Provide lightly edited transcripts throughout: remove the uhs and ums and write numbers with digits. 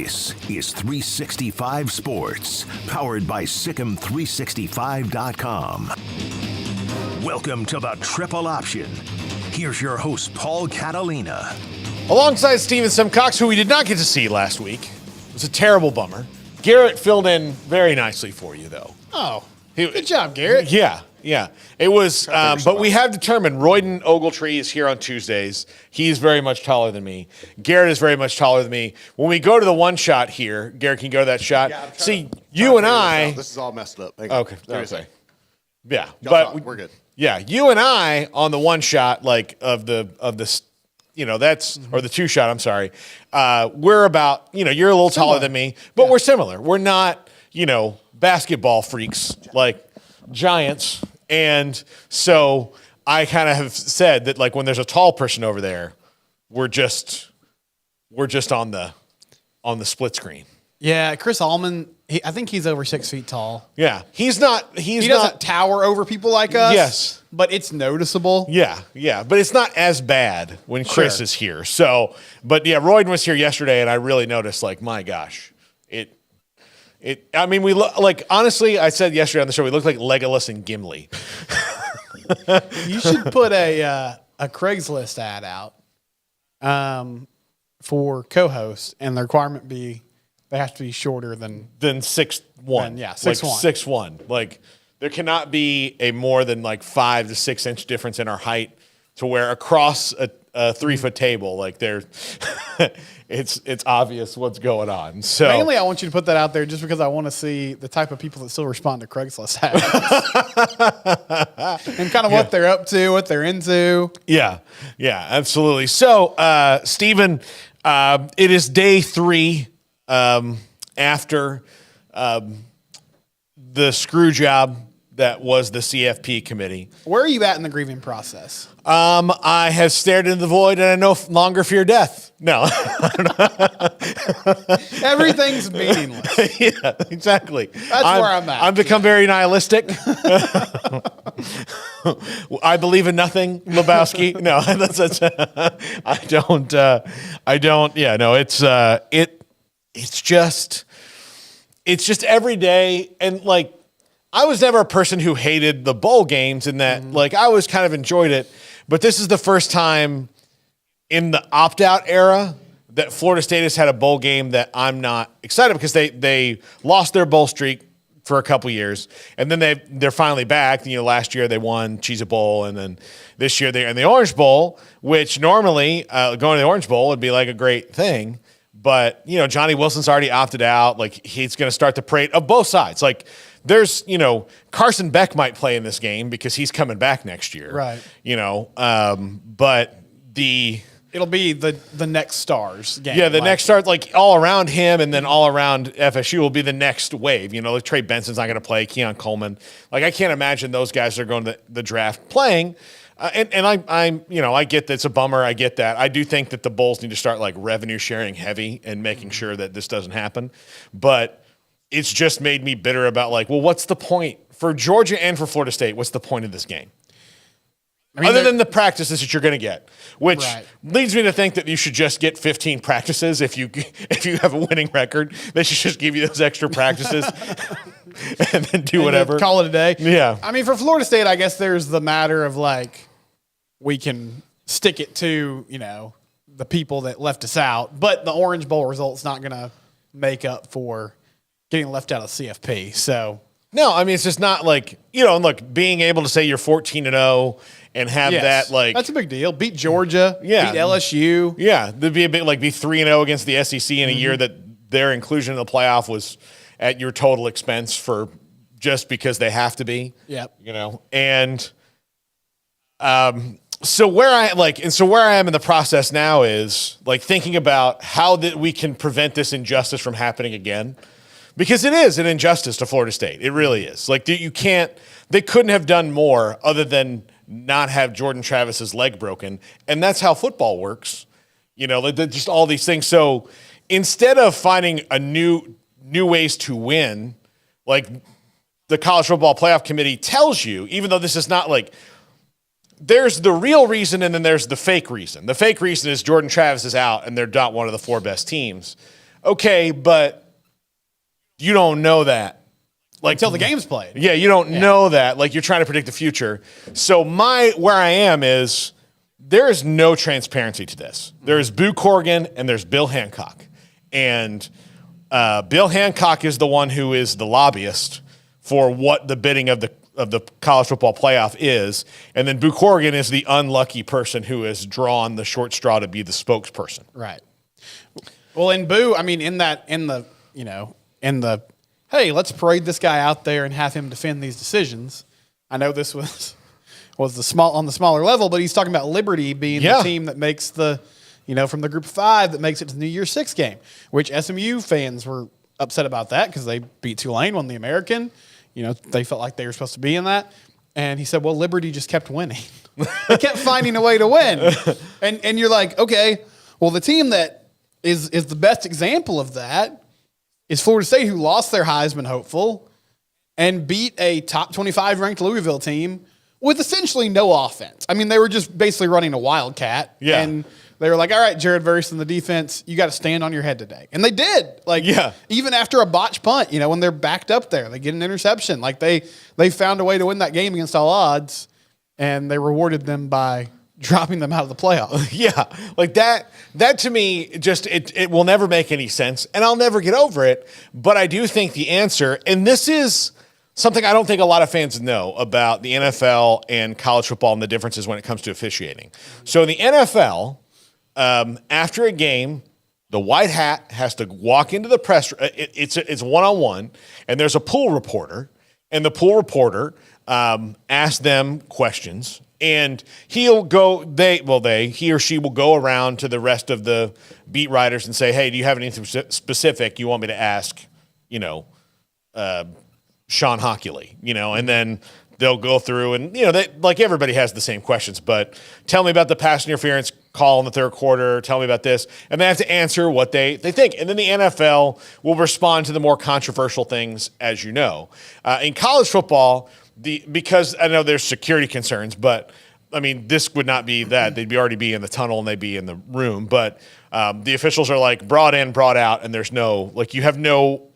This is 365 Sports, powered by Sikkim365.com. Welcome to the Triple Option. Here's your host, Paul Catalina. Alongside Steven Simcox, who we did not get to see last week. It was a terrible bummer. Garrett filled in very nicely for you, though. Oh, good job, Garrett. Yeah. It was, but we have determined Royden Ogletree is here on Tuesdays. He's very much taller than me. Garrett is very much taller than me. When we go to the one shot here, Garrett can go to that shot. Yeah, see, you and I. This is all messed up. Okay. Yeah, but we're good. Yeah, you and I on the one shot, like of the that's or the two shot. I'm sorry. We're about you're a little taller than me, but we're similar. We're not basketball freaks like giants. And so I kind of have said that, like, when there's a tall person over there, we're just on the split screen. Yeah, Chris Allman, I think he's over 6 feet tall. Yeah, he doesn't tower over people like us. Yes, but it's noticeable. Yeah, but it's not as bad when Chris is here. So, but yeah, Royden was here yesterday, and I really noticed, like, my gosh, we look like, honestly, I said yesterday on the show, we look like Legolas and Gimli. You should put a Craigslist ad out for co-hosts, and the requirement be they have to be shorter than 6'1". 6'1". Like, there cannot be a more than like 5 to 6 inch difference in our height to where across a 3-foot table, like it's obvious what's going on. So mainly I want you to put that out there just because I want to see the type of people that still respond to Craigslist ads and kind of what they're up to, what they're into. Yeah, absolutely. So, Stephen, it is day 3 after the screw job that was the CFP committee. Where are you at in the grieving process? I have stared into the void and I no longer fear death. No. Everything's meaningless. Yeah, exactly. That's where I'm at. I've become very nihilistic. I believe in nothing, Lebowski. No, I don't. Yeah, no, it's just every day. And like, I was never a person who hated the bowl games in that, like, I always kind of enjoyed it. But this is the first time in the opt-out era that Florida State has had a bowl game that I'm not excited because they lost their bowl streak for a couple years. And then they're finally back. Last year they won Cheez-It Bowl, and then this year they're in the Orange Bowl, which normally going to the Orange Bowl would be like a great thing. But, Johnny Wilson's already opted out. Like, he's going to start the parade of both sides. Like, there's, Carson Beck might play in this game because he's coming back next year. Right. But it'll be the next stars game. Yeah, the next stars, like, all around him and then all around FSU will be the next wave. Like, Trey Benson's not going to play, Keon Coleman. Like, I can't imagine those guys are going to the draft playing. And I get that it's a bummer. I get that. I do think that the Bulls need to start, like, revenue sharing heavy and making sure that this doesn't happen. But it's just made me bitter about, like, well, what's the point for Georgia and for Florida State? What's the point of this game? Other than the practices that you're going to get, which leads me to think that you should just get 15 practices if you have a winning record. They should just give you those extra practices and then do whatever. Call it a day. Yeah. I mean, for Florida State, I guess there's the matter of, like, we can stick it to, the people that left us out. But the Orange Bowl result's not going to make up for getting left out of CFP. So no, I mean, it's just not like, and look, being able to say you're 14-0 and have that, like, that's a big deal. Beat Georgia, beat LSU. Yeah, there'd be a big, like, be 3-0 against the SEC in a year that their inclusion in the playoff was at your total expense for just because they have to be. Yep. And so where I am in the process now is, like, thinking about how that we can prevent this injustice from happening again. Because it is an injustice to Florida State. It really is. Like, they couldn't have done more other than not have Jordan Travis's leg broken. And that's how football works. Just all these things. So instead of finding a new ways to win, like the College Football Playoff Committee tells you, even though this is not like, there's the real reason and then there's the fake reason. The fake reason is Jordan Travis is out and they're not one of the 4 best teams. okay, but you don't know that. Like Until the game's played. Yeah, you don't know that. Like you're trying to predict the future. So where I am is there is no transparency to this. There's Boo Corrigan and there's Bill Hancock. And Bill Hancock is the one who is the lobbyist for what the bidding of the college football playoff is. And then Boo Corrigan is the unlucky person who has drawn the short straw to be the spokesperson. Right. Well, in Boo, I mean, hey, let's parade this guy out there and have him defend these decisions. I know this was on the smaller level, but he's talking about Liberty being the team that makes from the group of 5 that makes it to the New Year's 6 game, which SMU fans were upset about that because they beat Tulane, won the American. They felt like they were supposed to be in that. And he said, well, Liberty just kept winning. They kept finding a way to win. And you're like, okay, well, the team that is the best example of that is Florida State, who lost their Heisman hopeful and beat a top 25 ranked Louisville team with essentially no offense. I mean, they were just basically running a wildcat. Yeah. And they were like, all right, Jared Verse in the defense, you got to stand on your head today. And they did. Even after a botched punt, when they're backed up there, they get an interception. Like they found a way to win that game against all odds, and they rewarded them by dropping them out of the playoffs. Yeah. Like that to me, just it will never make any sense, and I'll never get over it. But I do think the answer, and this is something I don't think a lot of fans know about the NFL and college football and the differences when it comes to officiating. So in the NFL, after a game, the white hat has to walk into the press. It's one-on-one, and there's a pool reporter, and the pool reporter asks them questions, and he or she will go around to the rest of the beat writers and say, hey, do you have anything specific you want me to ask, Sean Hockley, and then they'll go through and, like everybody has the same questions, but tell me about the pass interference call in the third quarter. Tell me about this. And they have to answer what they think. And then the NFL will respond to the more controversial things, as you know. In college football, because I know there's security concerns, but I mean, this would not be that. They'd already be in the tunnel and they'd be in the room. But the officials are like brought in, brought out, and there's you have no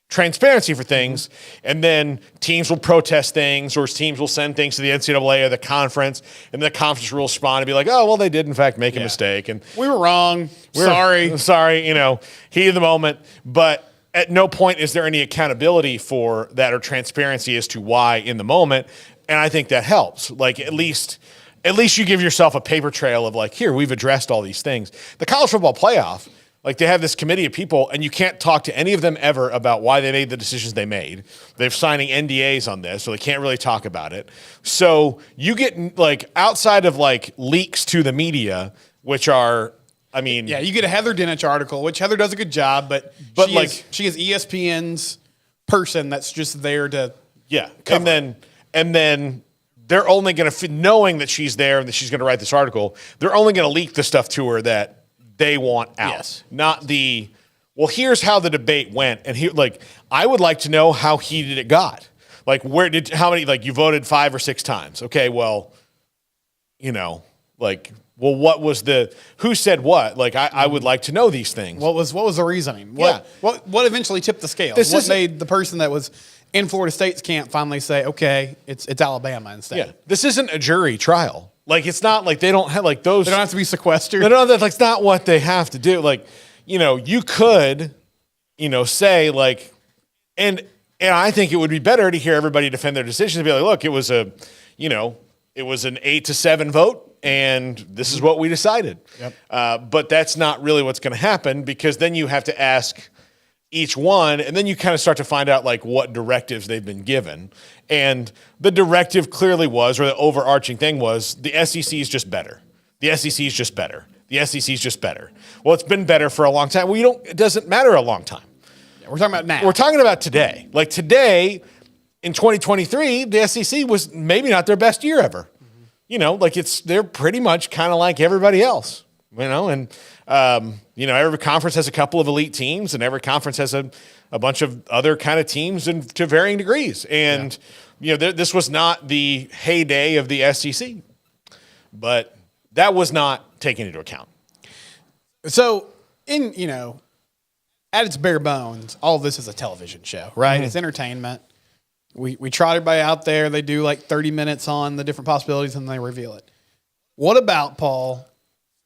transparency for things, and then teams will protest things, or teams will send things to the NCAA or the conference, and the conference will respond and be like, oh, well, they did in fact make a mistake, and we were wrong. Sorry, heat of the moment. But at no point is there any accountability for that or transparency as to why in the moment, and I think that helps. Like at least you give yourself a paper trail of like, here, we've addressed all these things. The college football playoff, like they have this committee of people, and you can't talk to any of them ever about why they made the decisions they made. They're signing NDAs on this, so they can't really talk about it. So you get like outside of like leaks to the media, which are, you get a Heather Dinich article, which Heather does a good job, but she is ESPN's person that's just there to cover. And then they're only going to, knowing that she's there and that she's going to write this article, they're only going to leak the stuff to her that they want out. Yes. Not here's how the debate went. And I would like to know how heated it got. Like, how many, you voted 5 or 6 times. Okay, well, what was who said what? I would like to know these things. What was the reasoning? What eventually tipped the scale? What made the person that was in Florida State's camp finally say, okay, it's Alabama instead? Yeah. This isn't a jury trial. It's not like they don't have those. They don't have to be sequestered. That's not what they have to do. You could, say and I think it would be better to hear everybody defend their decisions and be like, look, it was an 8-7 vote, and this is what we decided. Yep. But that's not really what's going to happen, because then you have to ask each one, and then you kind of start to find out what directives they've been given. And the directive clearly was, or the overarching thing was, the SEC is just better. The SEC is just better. The SEC is just better. Well, it's been better for a long time. Well, it doesn't matter a long time. We're talking about now. We're talking about today. Today, in 2023, the SEC was maybe not their best year ever. Mm-hmm. They're pretty much kind of like everybody else. And every conference has a couple of elite teams, and every conference has a bunch of other kind of teams to varying degrees. And, this was not the heyday of the SEC, but that was not taken into account. So at its bare bones, all of this is a television show, right? It's entertainment. We trot everybody out there. They do like 30 minutes on the different possibilities, and they reveal it. What about, Paul,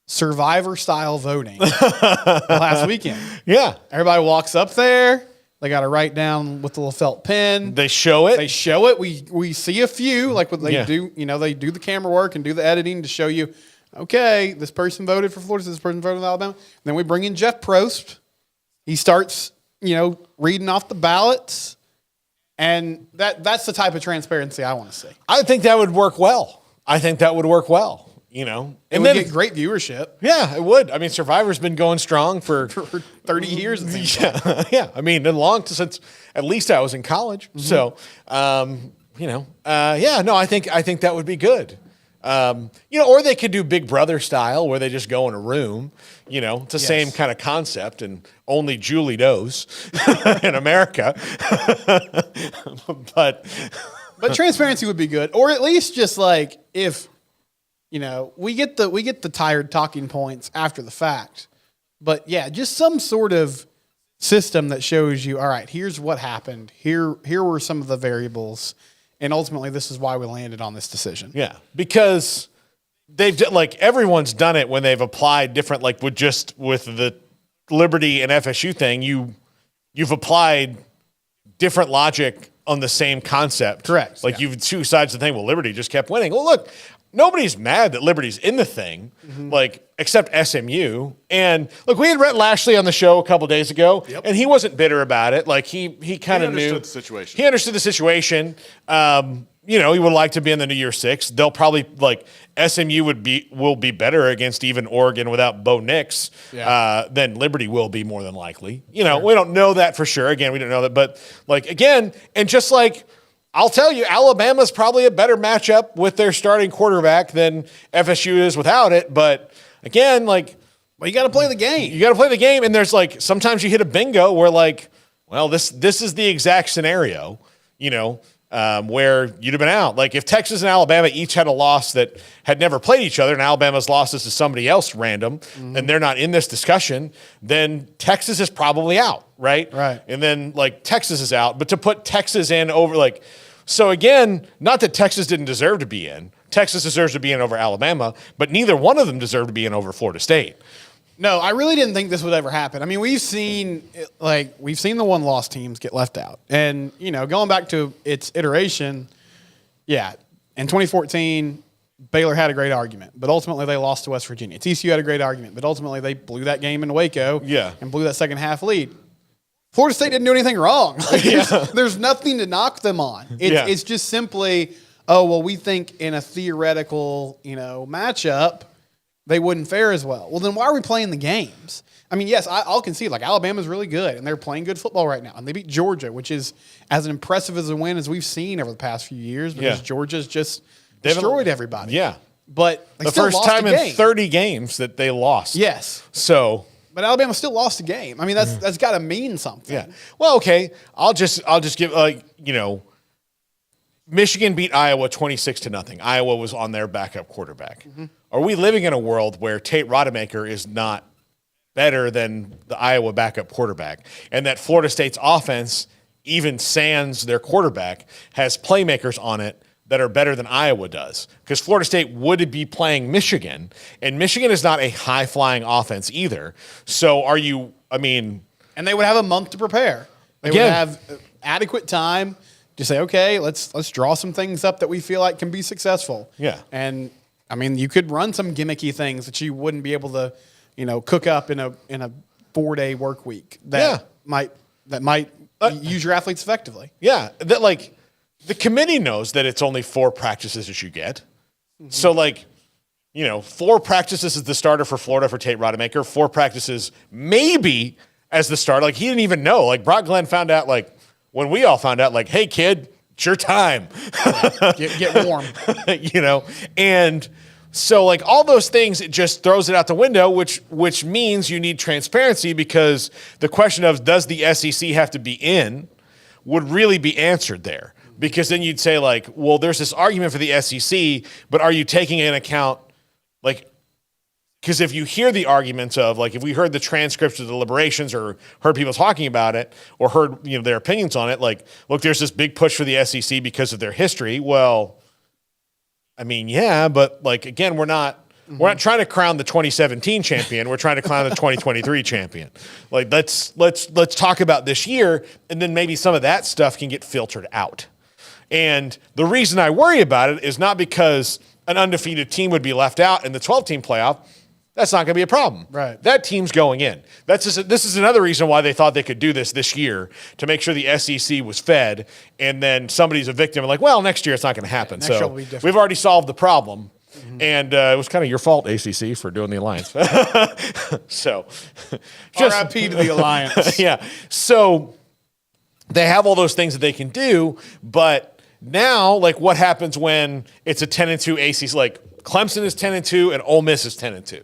Survivor-style voting last weekend? Yeah. Everybody walks up there. They got to write down with the little felt pen. They show it. They show it. We see a few, like what they do. You know, they do the camera work and do the editing to show you, okay, this person voted for Florida, this person voted for Alabama. And then we bring in Jeff Prost. He starts, reading off the ballots. And that's the type of transparency I want to see. I think that would work well. And It would get great viewership. Yeah, it would. I mean, Survivor's been going strong for 30 years. It seems like. Yeah. I mean, since at least I was in college. So, I think that would be good. Or they could do Big Brother style where they just go in a room. It's the same kind of concept, and only Julie knows in America. But transparency would be good, or at least just like if we get the tired talking points after the fact. But yeah, just some sort of system that shows you, all right, here's what happened. Here were some of the variables. And ultimately, this is why we landed on this decision. Yeah, because everyone's done it when they've applied different, with the Liberty and FSU thing. You've applied different logic on the same concept. Correct. You've two sides of the thing. Well, Liberty just kept winning. Well, look, nobody's mad that Liberty's in the thing, except SMU. And look, we had Rhett Lashley on the show a couple days ago, and he wasn't bitter about it. He kind of knew the situation. He understood the situation. He would like to be in the New Year's Six. They'll probably SMU will be better against even Oregon without Bo Nix than Liberty will be, more than likely. We don't know that for sure. Again, we don't know that, but I'll tell you, Alabama's probably a better matchup with their starting quarterback than FSU is without it. But again, well, you got to play the game. You got to play the game, and there's sometimes you hit a bingo where this is the exact scenario, where you'd have been out. If Texas and Alabama each had a loss that had never played each other, and Alabama's losses to somebody else random, and they're not in this discussion, then Texas is probably out, right? Right. And then Texas is out, but to put Texas in over so again, not that Texas didn't deserve to be in. Texas deserves to be in over Alabama, but neither one of them deserved to be in over Florida State. No, I really didn't think this would ever happen. I mean, we've seen the one-loss teams get left out. And, going back to its iteration, in 2014, Baylor had a great argument, but ultimately they lost to West Virginia. TCU had a great argument, but ultimately they blew that game in Waco and blew that second half lead. Florida State didn't do anything wrong. There's nothing to knock them on. It's just simply, we think in a theoretical, matchup, they wouldn't fare as well. Well, then why are we playing the games? I mean, yes, I'll concede, Alabama's really good, and they're playing good football right now. And they beat Georgia, which is as impressive as a win as we've seen over the past few years, because Georgia's just destroyed everybody. Yeah. But the first time in 30 games that they lost. Yes. But Alabama still lost a game. I mean, that's got to mean something. Yeah. Well, okay. I'll just give Michigan beat Iowa 26-0. Iowa was on their backup quarterback. Are we living in a world where Tate Rodemaker is not better than the Iowa backup quarterback, and that Florida State's offense, even sans their quarterback, has playmakers on it that are better than Iowa does? Because Florida State would be playing Michigan, and Michigan is not a high-flying offense either. So and they would have a month to prepare. They would have adequate time to say, okay, let's draw some things up that we feel like can be successful. Yeah. And you could run some gimmicky things that you wouldn't be able to, cook up in a 4-day work week that might use your athletes effectively. Yeah. The committee knows that it's only 4 practices that you get. So 4 practices as the starter for Florida for Tate Rodemaker, 4 practices maybe as the starter. He didn't even know. Brock Glenn found out when we all found out, hey kid, it's your time. Get warm. And so all those things, it just throws it out the window, which means you need transparency, because the question of does the SEC have to be in would really be answered there. Because then you'd say there's this argument for the SEC, but are you taking into account Because if you hear the arguments of, like, if we heard the transcripts of the deliberations or heard people talking about it or heard, their opinions on it, like, look, there's this big push for the SEC because of their history. Well, I mean, yeah, but, like, again, we're not trying to crown the 2017 champion. We're trying to crown the 2023 champion. Like, let's talk about this year, and then maybe some of that stuff can get filtered out. And the reason I worry about it is not because an undefeated team would be left out in the 12-team playoff. That's not going to be a problem. Right. That team's going in. This is another reason why they thought they could do this year, to make sure the SEC was fed, and then somebody's a victim and like, well, next year it's not going to happen. Next year So will be different. we've already solved the problem. And it was kind of your fault, ACC, for doing the alliance. So, RIP to the alliance. yeah. So they have all those things that they can do, but now, like, what happens when it's a 10-2 ACC? Like, Clemson is 10-2 and Ole Miss is 10-2.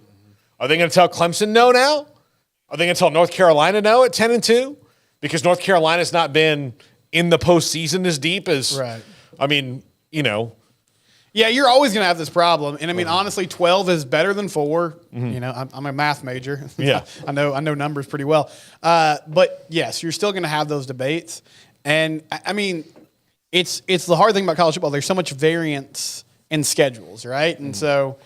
Are they going to tell Clemson no now? Are they going to tell North Carolina no at 10-2? Because North Carolina's not been in the postseason as deep as. Right. I mean, Yeah, you're always going to have this problem. And I mean, honestly, 12 is better than 4. I'm a math major. Yeah. I know numbers pretty well. But yes, you're still going to have those debates. And I mean, it's the hard thing about college football. There's so much variance in schedules, right? And so,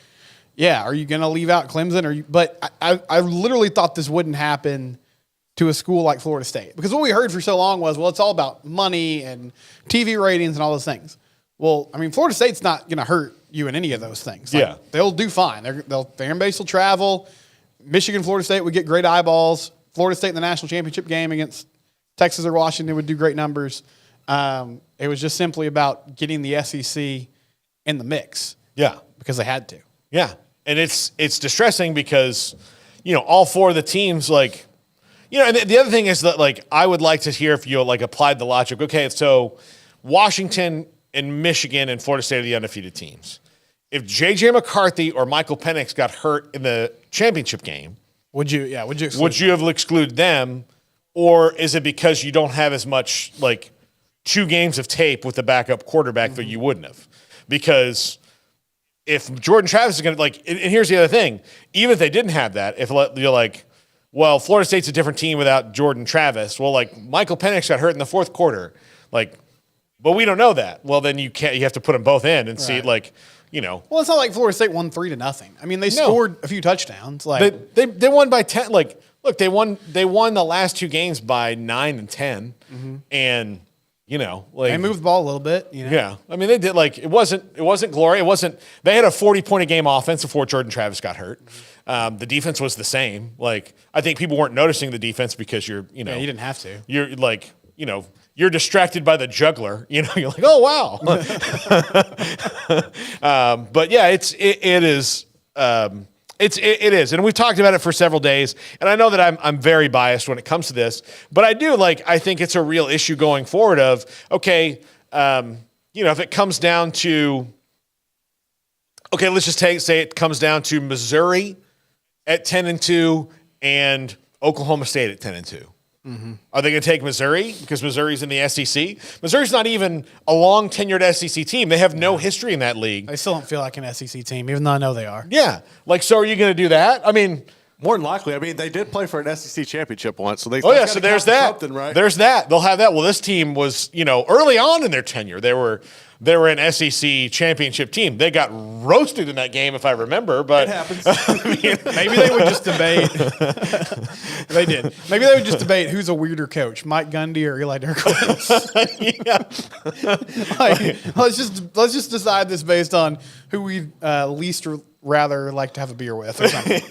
yeah, are you going to leave out Clemson? But I literally thought this wouldn't happen to a school like Florida State. Because what we heard for so long was, well, it's all about money and TV ratings and all those things. Well, I mean, Florida State's not going to hurt you in any of those things. Like, yeah. They'll do fine. Their fan base will travel. Michigan, Florida State would get great eyeballs. Florida State in the national championship game against Texas or Washington would do great numbers. It was just simply about getting the SEC in the mix. Yeah. Because they had to. Yeah. And it's distressing because, all 4 of the teams, like, and the other thing is that, like, I would like to hear if you, like, applied the logic. Okay, so Washington and Michigan and Florida State are the undefeated teams. If J.J. McCarthy or Michael Penix got hurt in the championship game, would you have excluded them? Or is it because you don't have as much, like, 2 games of tape with the backup quarterback that you wouldn't have? Because if Jordan Travis is going to, like, and here's the other thing, even if they didn't have that, if you're like, well, Florida State's a different team without Jordan Travis. Well, like, Michael Penix got hurt in the 4th quarter. Like, but we don't know that. Well, then you have to put them both in and see, like, Well, it's not like Florida State won 3-0. I mean, they scored a few touchdowns. Like they won by 10. Like, look, they won the last 2 games by 9 and 10, and like, they moved the ball a little bit. Yeah, I mean, they did. Like, it wasn't glory. It wasn't. They had a 40-point-a-game offense before Jordan Travis got hurt. The defense was the same. Like, I think people weren't noticing the defense because you didn't have to. You're like, you're distracted by the juggler. You're like, oh wow. But yeah, it is. It is, and we've talked about it for several days. And I know that I'm very biased when it comes to this, but I do I think it's a real issue going forward. Of okay, if it comes down to, okay, let's just say it comes down to Missouri at 10-2 and Oklahoma State at 10-2. Are they going to take Missouri because Missouri's in the SEC? Missouri's not even a long tenured SEC team. They have no history in that league. They still don't feel like an SEC team, even though I know they are. Yeah. Like, so are you going to do that? I mean, more than likely. I mean, they did play for an SEC championship once, so they. Oh yeah, so there's that. Right? There's that. They'll have that. Well, this team was, early on in their tenure, they were an SEC championship team. They got roasted in that game, if I remember. But it happens. Maybe they would just debate. They did. Maybe they would just debate who's a weirder coach, Mike Gundy or Eli Durkowitz. Let's just decide this based on who we least or rather like to have a beer with or something.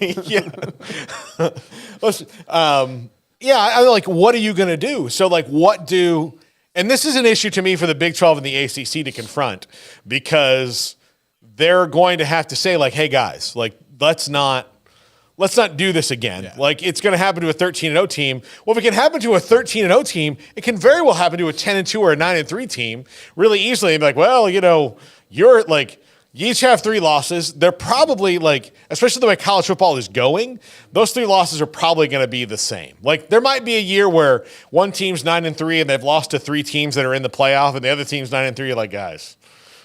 I like, what are you going to do? So, like, and this is an issue to me for the Big 12 and the ACC to confront, because they're going to have to say, like, hey guys, like, let's not do this again. Yeah. Like, it's going to happen to a 13-0 team. Well, if it can happen to a 13-0 team, it can very well happen to a 10-2 or a 9-3 team really easily. And be like, well, you're like, you each have 3 losses. They're probably, like, especially the way college football is going, those 3 losses are probably going to be the same. Like, there might be a year where one team's 9-3 and they've lost to 3 teams that are in the playoff, and the other team's 9-3. You're like, guys,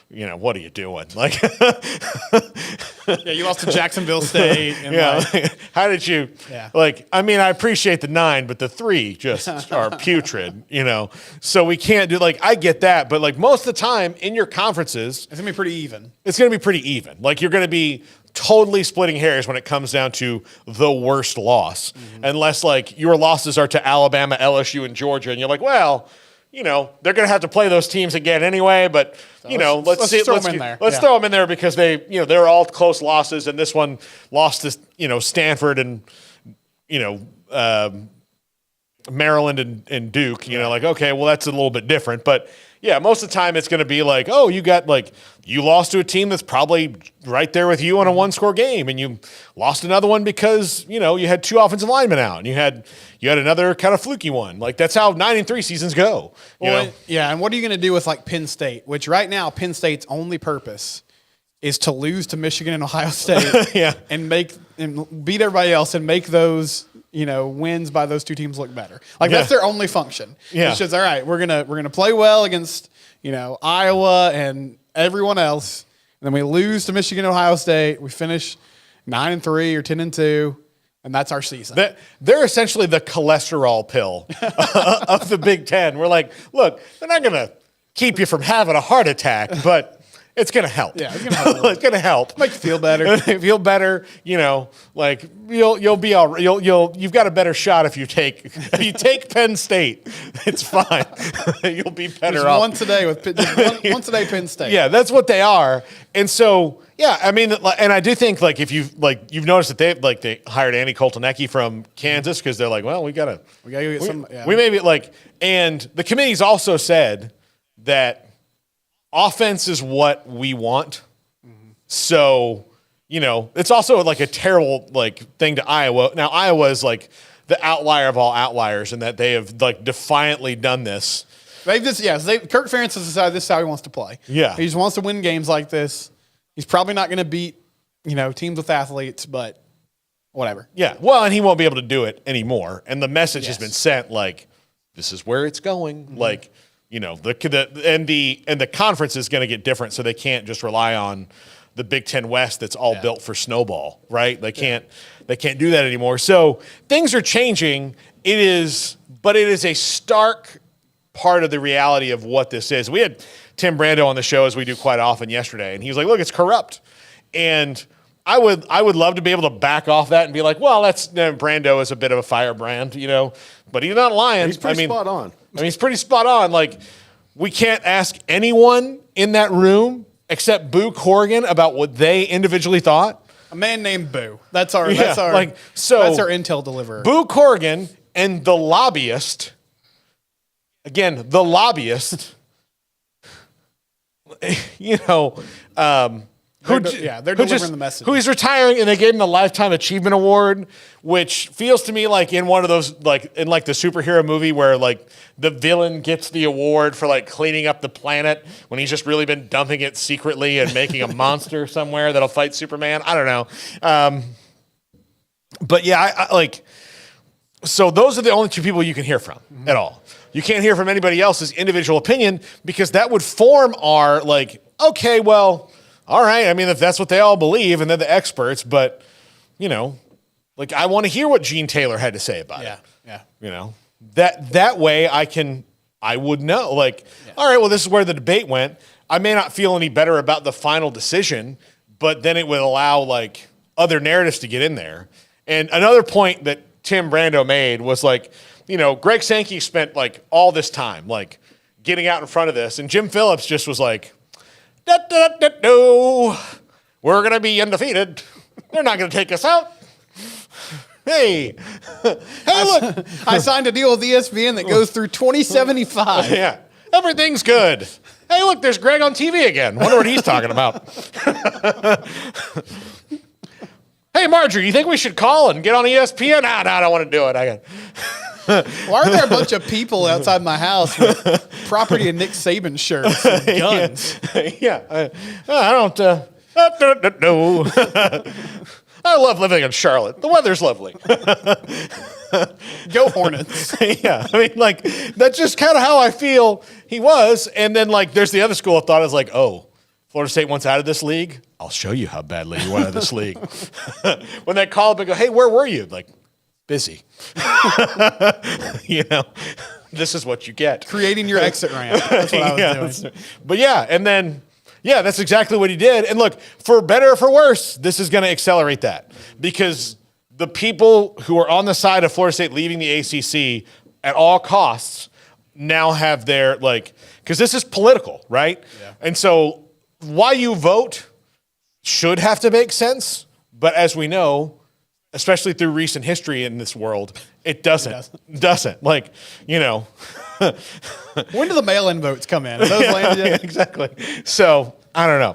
what are you doing? Like, Yeah, you lost to Jacksonville State. And Yeah. How did you? Yeah. Like, I mean, I appreciate the 9, but the 3 just are putrid, So we can't do I get that, but like most of the time in your conferences, it's gonna be pretty even. it's going to be pretty even. Like you're going to be totally splitting hairs when it comes down to the worst loss, unless like your losses are to Alabama, LSU, and Georgia, and you're like, well, they're going to have to play those teams again anyway. But let's throw them in there. Let's throw them in there because they're all close losses, and this one lost to Stanford and Maryland and Duke. Okay, well that's a little bit different, but. Yeah, most of the time it's going to be like, oh, you lost to a team that's probably right there with you on a 1-score game, and you lost another one because you had 2 offensive linemen out, and you had another kind of fluky one. Like that's how 9-3 seasons go. Yeah, and what are you going to do with like Penn State? Which right now Penn State's only purpose is to lose to Michigan and Ohio State, Yeah. and beat everybody else and make those wins by those 2 teams look better. Like that's their only function. Yeah. It's just all right. We're gonna play well against Iowa and everyone else, and then we lose to Michigan and Ohio State. We finish 9-3 or 10-2, and that's our season. They're essentially the cholesterol pill of the Big Ten. We're like, look, they're not going to keep you from having a heart attack, but it's going to help. Yeah, it's going to help. It's going to help. Make you feel better. Feel better. Like you'll be all. You've got a better shot if you take Penn State. It's fine. You'll be better Just off once a day once a day Penn State. Yeah, that's what they are. And so, yeah, I mean, and I do think if you've noticed that they hired Andy Koltanecki from Kansas because they're like, well, we gotta go get some. Yeah. We maybe and the committee's also said that offense is what we want. So, it's also a terrible thing to Iowa. Now Iowa is the outlier of all outliers in that they have defiantly done this. Kirk Ferentz has decided this is how he wants to play. Yeah. He just wants to win games like this. He's probably not going to beat, teams with athletes, but whatever. Yeah. Well, and he won't be able to do it anymore. And the message has been sent this is where it's going. The conference is going to get different, so they can't just rely on the Big Ten West that's all built for snowball, right? They can't do that anymore. So things are changing. But it is a stark part of the reality of what this is. We had Tim Brando on the show, as we do quite often, yesterday, and he was like, look, it's corrupt. And I would love to be able to back off that and be like, well, Brando is a bit of a firebrand, but he's not lying. He's pretty spot on. He's pretty spot on. We can't ask anyone in that room except Boo Corrigan about what they individually thought. A man named Boo. That's our that's our intel deliverer. Boo Corrigan and the lobbyist. Again, the lobbyist. They're delivering the message. Who is retiring, and they gave him the Lifetime Achievement Award, which feels to me like in one of those, in the superhero movie where the villain gets the award for cleaning up the planet when he's just really been dumping it secretly and making a monster somewhere that'll fight Superman. I don't know. But yeah, so those are the only 2 people you can hear from at all. You can't hear from anybody else's individual opinion because that would form our okay, well, all right. I mean, if that's what they all believe and they're the experts, but, I want to hear what Gene Taylor had to say about it. Yeah. That way I would know. All right, well, this is where the debate went. I may not feel any better about the final decision, but then it would allow other narratives to get in there. And another point that Tim Brando made was Greg Sankey spent all this time getting out in front of this, and Jim Phillips just was no, we're going to be undefeated. They're not going to take us out. Hey, look. I signed a deal with ESPN that goes through 2075. Yeah, everything's good. Hey, look, there's Greg on TV again. Wonder what he's talking about. Hey, Marjorie, you think we should call and get on ESPN? No, I don't want to do it. Why are there a bunch of people outside my house with property and Nick Saban shirts and guns? I don't know. I love living in Charlotte. The weather's lovely. Go Hornets. Yeah, I mean, that's just kind of how I feel he was. And then, there's the other school of thought is oh, Florida State wants out of this league. I'll show you how badly you want out of this league. When they call up and go, hey, where were you? Like, busy. This is what you get. Creating your exit ramp. That's what I was doing. But and then, that's exactly what he did. And look, for better or for worse, this is going to accelerate that because the people who are on the side of Florida State leaving the ACC at all costs now have their, because this is political, right? Yeah. And so why you vote should have to make sense. But as we know, especially through recent history in this world, it doesn't. When do the mail-in votes come in? Are those landed yet? Exactly. So, I don't know.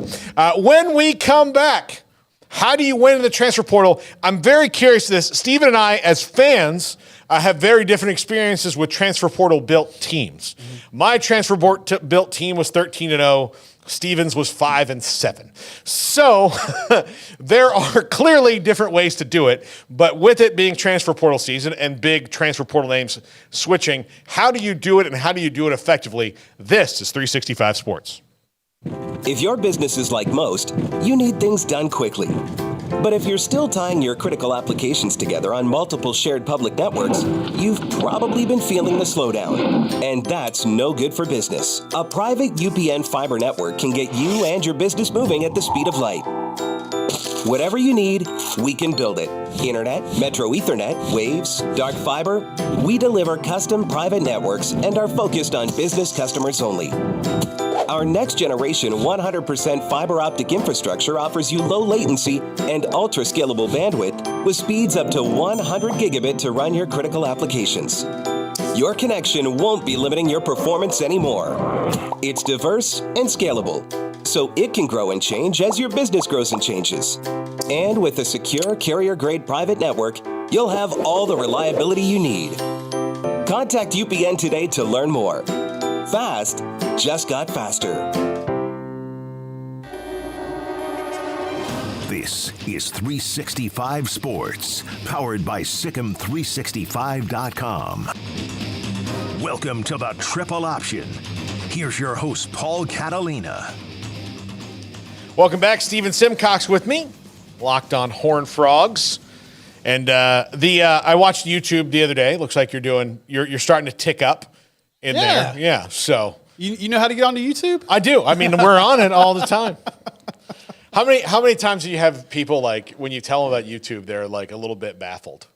When we come back, how do you win in the transfer portal? I'm very curious to this. Steven and I, as fans, have very different experiences with transfer portal built teams. Mm-hmm. My transfer built team was 13-0. Stevens was 5-7. So there are clearly different ways to do it, but with it being transfer portal season and big transfer portal names switching, how do you do it and how do you do it effectively? This is 365 Sports. If your business is like most, you need things done quickly. But if you're still tying your critical applications together on multiple shared public networks, you've probably been feeling the slowdown. And that's no good for business. A private UPN fiber network can get you and your business moving at the speed of light. Whatever you need, we can build it. Internet, Metro Ethernet, Waves, dark fiber. We deliver custom private networks and are focused on business customers only. Our next generation 100% fiber optic infrastructure offers you low latency and ultra scalable bandwidth with speeds up to 100 gigabit to run your critical applications. Your connection won't be limiting your performance anymore. It's diverse and scalable, so it can grow and change as your business grows and changes. And with a secure carrier-grade private network, you'll have all the reliability you need. Contact UPN today to learn more. Fast just got faster. This is 365 Sports, powered by Sikkim365.com. Welcome to the Triple Option. Here's your host, Paul Catalina. Welcome back. Steven Simcox with me, Locked on Horned Frogs. And I watched YouTube the other day. Looks like you're starting to tick up in there. Yeah. So you know how to get onto YouTube? I do. I mean, we're on it all the time. How many times do you have people when you tell them about YouTube, they're a little bit baffled?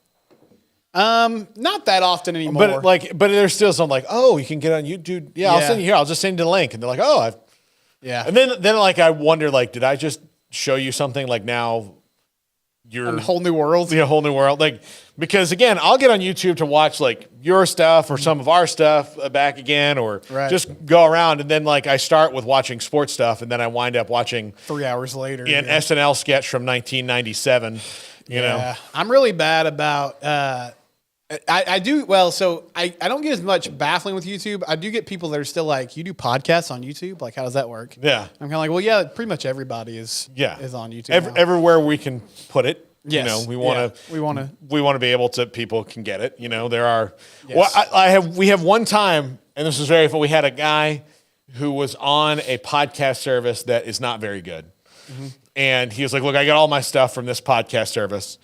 Not that often anymore. But there's still some oh, you can get on YouTube. Yeah, I'll send you here. I'll just send you the link. And they're like, oh, yeah. And then I wonder did I just show you something now? You're a whole new world. Yeah, a whole new world. Because again, I'll get on YouTube to watch your stuff or some of our stuff back again, or just go around. And then I start with watching sports stuff, and then I wind up watching 3 hours later an SNL sketch from 1997. You know, I'm really bad about. I do well, so I don't get as much baffling with YouTube. I do get people that are still you do podcasts on YouTube. How does that work? Yeah, I'm kind of well, yeah, pretty much everybody is on YouTube. Everywhere we can put it. Yes. We want to be able to. People can get it. There are. Yes. Well, we have one time, and this was very fun. We had a guy who was on a podcast service that is not very good, and he was like, "Look, I got all my stuff from this podcast service.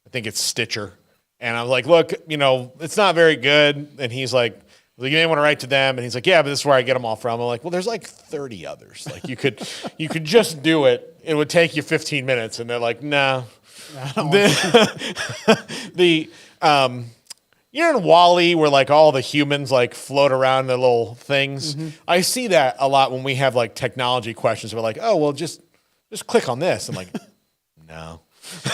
I think it's Stitcher." And I was like, look, it's not very good. And he's like, you may want to write to them. And he's like, yeah, but this is where I get them all from. I'm like, well, there's 30 others. You could just do it. It would take you 15 minutes. And they're like, no. In Wall-E where all the humans float around the little things. Mm-hmm. I see that a lot when we have technology questions. We're like, oh, well, just click on this. I'm like, no.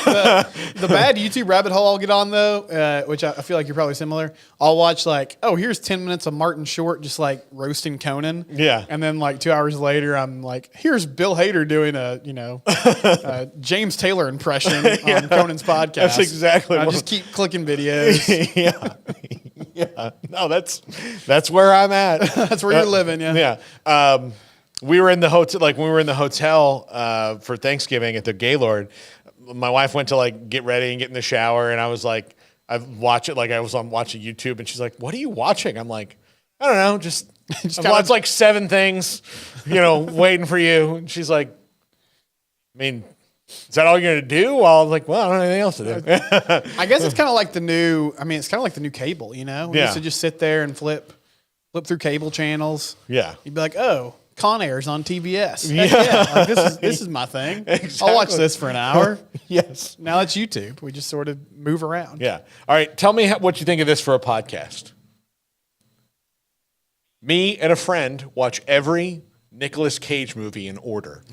The bad YouTube rabbit hole I'll get on though, which I feel like you're probably similar. I'll watch here's 10 minutes of Martin Short just roasting Conan. Yeah. And then 2 hours later I'm here's Bill Hader doing a James Taylor impression on Conan's podcast. That's exactly I just keep clicking videos. Yeah. No, that's where I'm at. That's where you're living, yeah. Yeah. We were in the hotel when we were in the hotel for Thanksgiving at the Gaylord. My wife went to get ready and get in the shower, and I was I watch it I was on watching YouTube, and she's like, "What are you watching?" I'm like, "I don't know, just It's like 7 things, waiting for you. And she's like, I mean, is that all you're going to do? Well, I was like, well, I don't have anything else to do. I guess it's kind of like the new cable, We used to just sit there and flip through cable channels. Yeah. You'd be like, oh, Con Air's on TBS. Yeah. Like, this is my thing. Exactly. I'll watch this for an hour. Yes. Now it's YouTube. We just sort of move around. Yeah. All right. Tell me what you think of this for a podcast. Me and a friend watch every Nicolas Cage movie in order.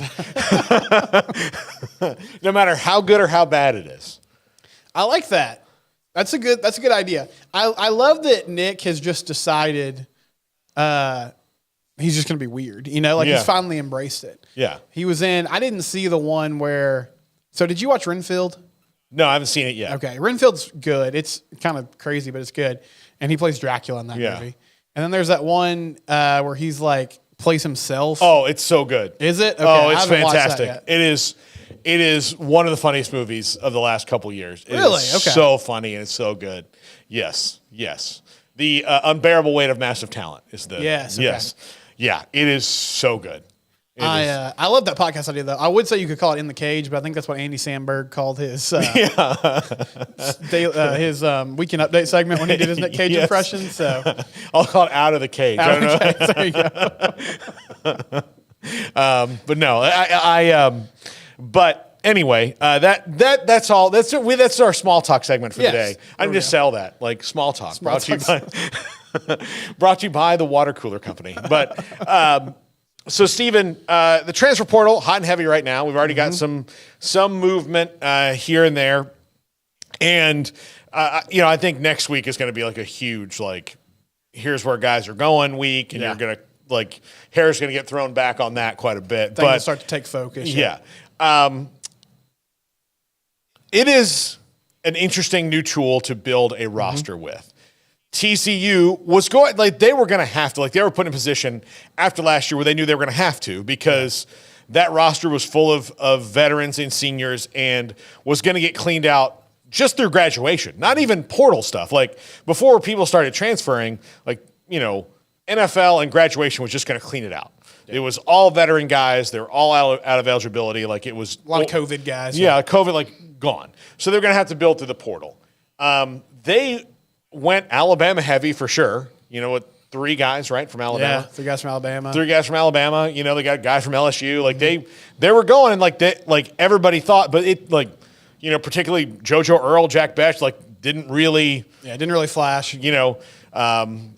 No matter how good or how bad it is. I like that. That's a good idea. I love that Nick has just decided he's just going to be weird. He's finally embraced it. Yeah. He was I didn't see the one where, so did you watch Renfield? No, I haven't seen it yet. Okay. Renfield's good. It's kind of crazy, but it's good. And he plays Dracula in that movie. And then there's that one where he's like, plays himself. Oh, it's so good. Is it? Okay, oh, it's I haven't watched that fantastic. yet. It is one of the funniest movies of the last couple years. It Really? is Okay. so funny and it's so good. Yes. The Unbearable Weight of Massive Talent is the Yes, okay. Yes. Yeah, it is so good. I love that podcast idea, though. I would say you could call it In the Cage, but I think that's what Andy Samberg called his his Weekend Update segment when he did his Nick Cage impression. So I'll call it Out of the Cage. Out of the I don't Cage, there you go. but no, but anyway, that's all. That's our small talk segment for today. I need to sell that, like small talk. Brought to you by the water cooler company. But so Steven, the transfer portal hot and heavy right now. We've already got some movement here and there, and I think next week is going to be like a huge here's where guys are going week, and you're going to hair's going to get thrown back on that quite a bit. But start to take focus. Yeah. It is an interesting new tool to build a roster with. TCU was going, they were going to have to, they were put in a position after last year where they knew they were going to have to because that roster was full of veterans and seniors and was going to get cleaned out just through graduation, not even portal stuff. Before people started transferring, NFL and graduation was just going to clean it out. It was all veteran guys. They were all out of eligibility. It was a lot of COVID guys. Yeah, COVID gone. So they're going to have to build through the portal. They went Alabama heavy for sure. With 3 guys, right, from Alabama. Yeah, 3 guys from Alabama. 3 guys from Alabama. They got a guy from LSU. They were going and everybody thought, but it particularly JoJo Earl, Jack Bech, didn't really flash. I don't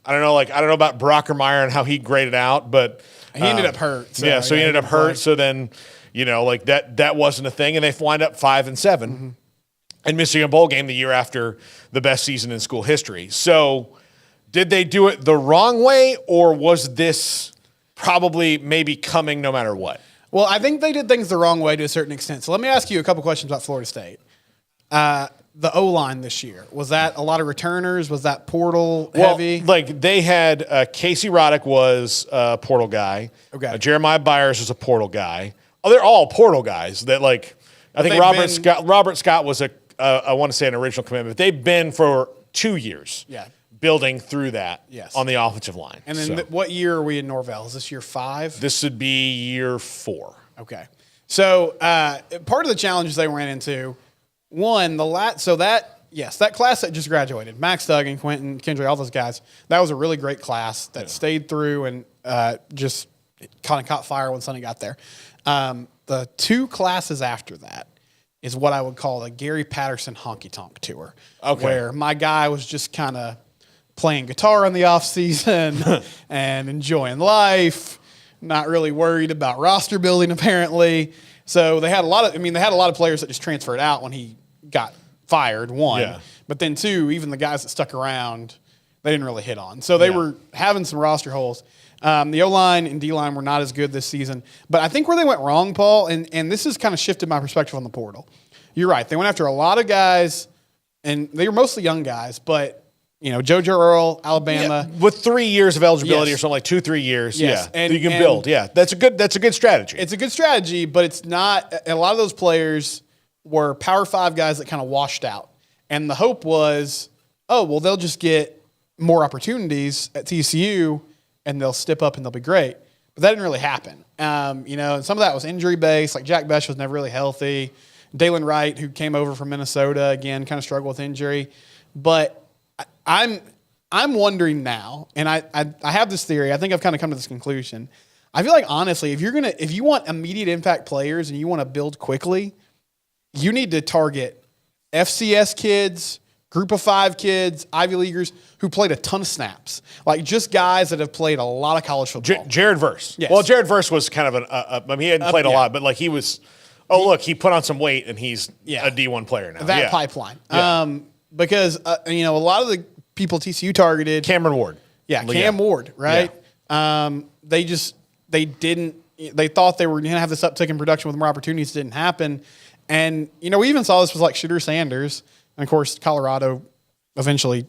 know about Brockermeyer and how he graded out, but he ended up hurt. So he ended up hurt. So then, that wasn't a thing, and they wind up 5-7 and missing a bowl game the year after the best season in school history. So, did they do it the wrong way, or was this probably maybe coming no matter what? Well, I think they did things the wrong way to a certain extent. So let me ask you a couple questions about Florida State. The O-line this year, was that a lot of returners? Was that portal heavy? They had Casey Roddick was a portal guy. Okay. Jeremiah Byers was a portal guy. Oh, they're all portal guys. That I think Robert Scott was I want to say an original commitment. They've been for 2 years. Yeah. Building through that on the offensive line. And then what year are we in Norvell? Is this year 5? This would be year 4. Okay. So part of the challenges they ran into, one, that class that just graduated, Max Duggan, Quentin, Kendra, all those guys, that was a really great class that stayed through and just kind of caught fire when Sonny got there. The 2 classes after that is what I would call a Gary Patterson honky-tonk tour. Okay. Where my guy was just kind of playing guitar in the off season and enjoying life, not really worried about roster building apparently. So they had a lot of players that just transferred out when he got fired, 1. Yeah. But then 2, even the guys that stuck around, they didn't really hit on. So they were having some roster holes. The O-line and D-line were not as good this season. But I think where they went wrong, Paul, and this has kind of shifted my perspective on the portal. You're right. They went after a lot of guys, and they were mostly young guys, but JoJo Earl, Alabama. Yeah, with 3 years of eligibility or something 2-3 years. Yes. Yeah. And you can build. Yeah. That's a good strategy. It's a good strategy, but it's not – a lot of those players were Power 5 guys that kind of washed out. And the hope was, they'll just get more opportunities at TCU and they'll step up and they'll be great. But that didn't really happen. And some of that was injury based. Like Jack Besh was never really healthy. Dalen Wright, who came over from Minnesota, again, kind of struggled with injury. But I'm wondering now, and I have this theory. I think I've kind of come to this conclusion. I feel like, honestly, if you want immediate impact players and you want to build quickly, you need to target FCS kids, Group of 5 kids, Ivy Leaguers who played a ton of snaps. Like just guys that have played a lot of college football. Jared Verse. Yes. Well, Jared Verse was kind of he hadn't played a lot, but like he was, look, he put on some weight and he's a D1 player now. That pipeline. Yeah. Because, a lot of the people TCU targeted. Cameron Ward. Yeah, Cam Ward, right? Yeah. They thought they were going to have this uptick in production with more opportunities. It didn't happen. And, we even saw this with like Shooter Sanders. And, of course, Colorado eventually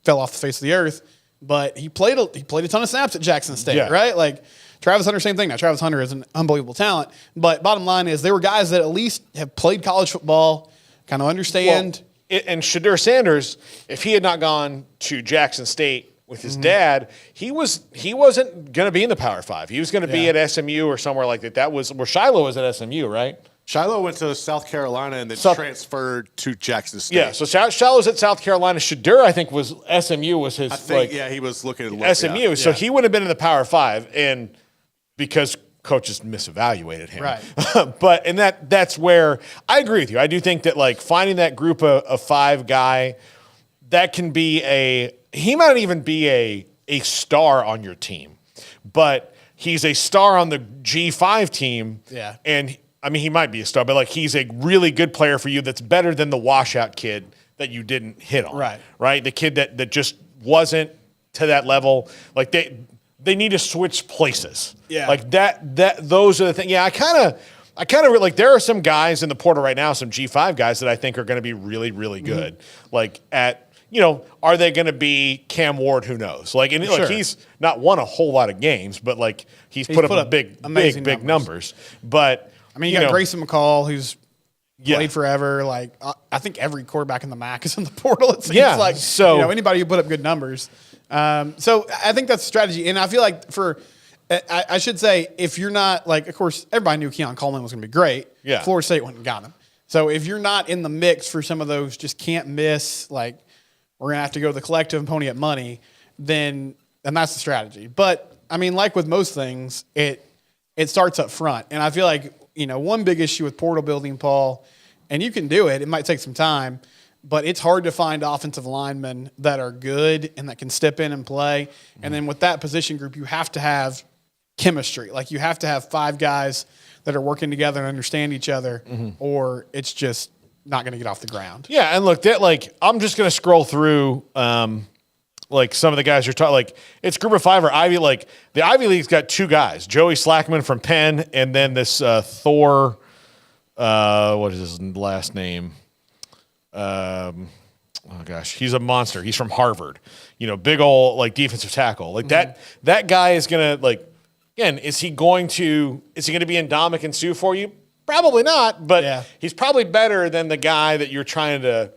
fell off the face of the earth. But he played a ton of snaps at Jackson State, right? Like Travis Hunter, same thing. Now, Travis Hunter is an unbelievable talent. But bottom line is they were guys that at least have played college football, kind of understand. And Shedeur Sanders, if he had not gone to Jackson State with his dad, he wasn't going to be in the Power 5. He was going to be at SMU or somewhere like that. That was where Shiloh was at SMU, right? Shiloh went to South Carolina and then transferred to Jackson State. Yeah, so Shiloh's at South Carolina. Shedeur, I think, was SMU was his. He was looking at SMU. Yeah. So he would have been in the Power 5, and because coaches misevaluated him, right? But that's where I agree with you. I do think that like finding that group of 5 guy that can be he might even be a star on your team, but he's a star on the G5 team. Yeah, and he might be a star, but like he's a really good player for you that's better than the washout kid that you didn't hit on. Right? The kid that just wasn't to that level. Like they need to switch places. Yeah. Like those are the things. Yeah, I kind of like there are some guys in the portal right now, some G5 guys that I think are going to be really, really good. Like are they going to be Cam Ward? Who knows? Like, and like he's not won a whole lot of games, but like he's put up big numbers. But you got Grayson McCall, who's played forever. Like, I think every quarterback in the MAC is in the portal. It seems like so anybody who put up good numbers. So I think that's a strategy, and I feel like I should say if you're not like, of course, everybody knew Keon Coleman was going to be great. Yeah, Florida State went and got him. So if you're not in the mix for some of those, just can't miss. Like, we're going to have to go to the collective and pony up money. And that's the strategy. But like with most things, it starts up front, and I feel like. One big issue with portal building, Paul, and you can do it. It might take some time, but it's hard to find offensive linemen that are good and that can step in and play. And then with that position group, you have to have chemistry. Like you have to have 5 guys that are working together and understand each other, or it's just not going to get off the ground. Yeah, and look, I'm just going to scroll through like some of the guys you're talking, like it's group of 5 or Ivy. Like the Ivy League's got 2 guys, Joey Slackman from Penn, and then this Thor. What is his last name? Oh gosh, he's a monster. He's from Harvard. Big old like defensive tackle. Like that guy is gonna like. Again, is he going to be in Dominic and Sue for you? Probably not. But he's probably better than the guy that you're trying to,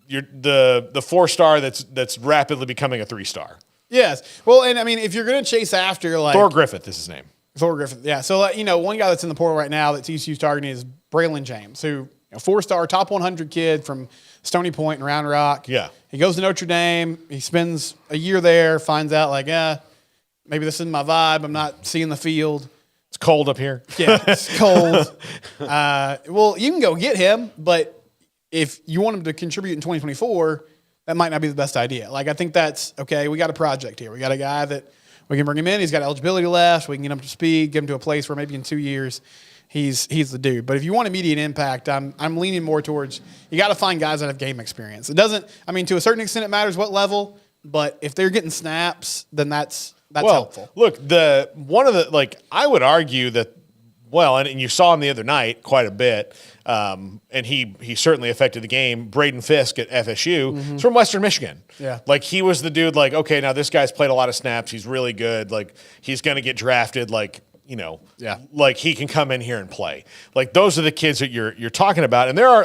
You're the 4-star that's rapidly becoming a 3-star. Yes. Well, and if you're going to chase after like Thor Griffith is his name. Thor Griffith. Yeah. So one guy that's in the portal right now that TCU's targeting is Braylon James, who 4-star top 100 kid from Stony Point and Round Rock. Yeah. He goes to Notre Dame. He spends a year there. Finds out like maybe this isn't my vibe. I'm not seeing the field. It's cold up here. Yeah. It's cold. Well, you can go get him, but. If you want him to contribute in 2024, that might not be the best idea. Like, I think that's, okay, we got a project here. We got a guy that we can bring him in. He's got eligibility left. We can get him up to speed, get him to a place where maybe in 2 years he's the dude. But if you want immediate impact, I'm leaning more towards you got to find guys that have game experience. It doesn't, to a certain extent it matters what level, but if they're getting snaps, then that's helpful. Look, I would argue that, and you saw him the other night quite a bit, and he certainly affected the game. Braden Fisk at FSU is from Western Michigan. Yeah. Like, he was the dude, like, okay, now this guy's played a lot of snaps. He's really good. Like, he's going to get drafted, like, like he can come in here and play. Like, those are the kids that you're talking about. And there are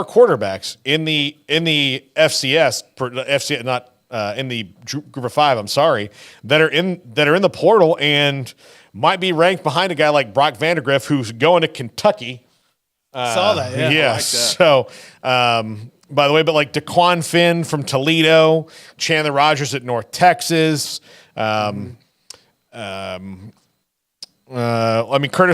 quarterbacks in the FCS, not in the group of 5. I'm sorry, that are in the portal and might be ranked behind a guy like Brock Vandegrift, who's going to Kentucky. Saw that, yeah. Yeah. I like that. So, by the way, but like DeQuan Finn from Toledo, Chandler Rogers at North Texas. Curtis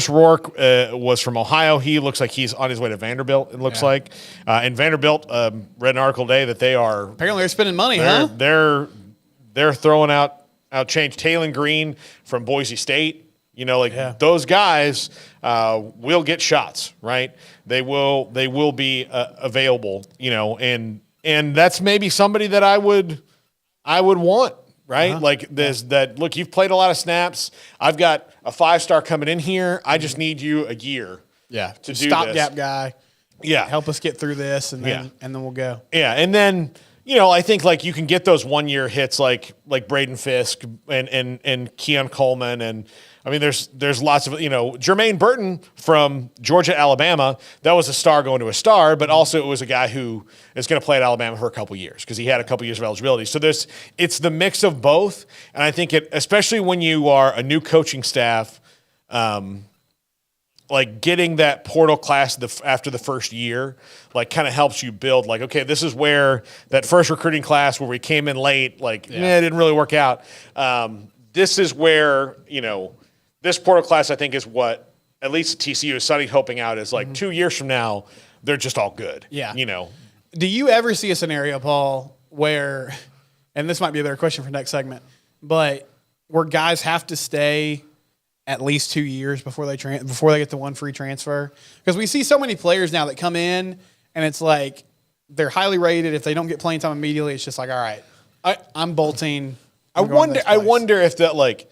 Rourke was from Ohio. He looks like he's on his way to Vanderbilt, it looks like. And Vanderbilt, read an article today that they are Apparently they're spending money, huh? they're throwing out change. Taylon Green from Boise State. Those guys will get shots, right? They will be available, and that's maybe somebody that I would want, right? Like this, that look, you've played a lot of snaps. I've got a 5-star coming in here. I just need you a year. Yeah. To do Stopgap this. guy. Yeah. Help us get through this and then we'll go. Yeah. And then, I think like you can get those 1-year hits like Braden Fisk and Keon Coleman. And I mean, there's lots of, Jermaine Burton from Georgia, Alabama, that was a star going to a star, but also it was a guy who is going to play at Alabama for a couple years because he had a couple years of eligibility. So it's the mix of both. And I think especially when you are a new coaching staff, like getting that portal class after the first year, like kind of helps you build like, okay, this is where that first recruiting class where we came in late, like, it didn't really work out. This is where, this portal class, I think, is what at least TCU is Sonny hoping out is like 2 years from now, they're just all good. Yeah. Do you ever see a scenario, Paul, where, and this might be a better question for next segment, but where guys have to stay at least 2 years before they get the one free transfer? Because we see so many players now that come in and it's like they're highly rated. If they don't get playing time immediately, it's just like, all right, I'm bolting. I wonder if that like,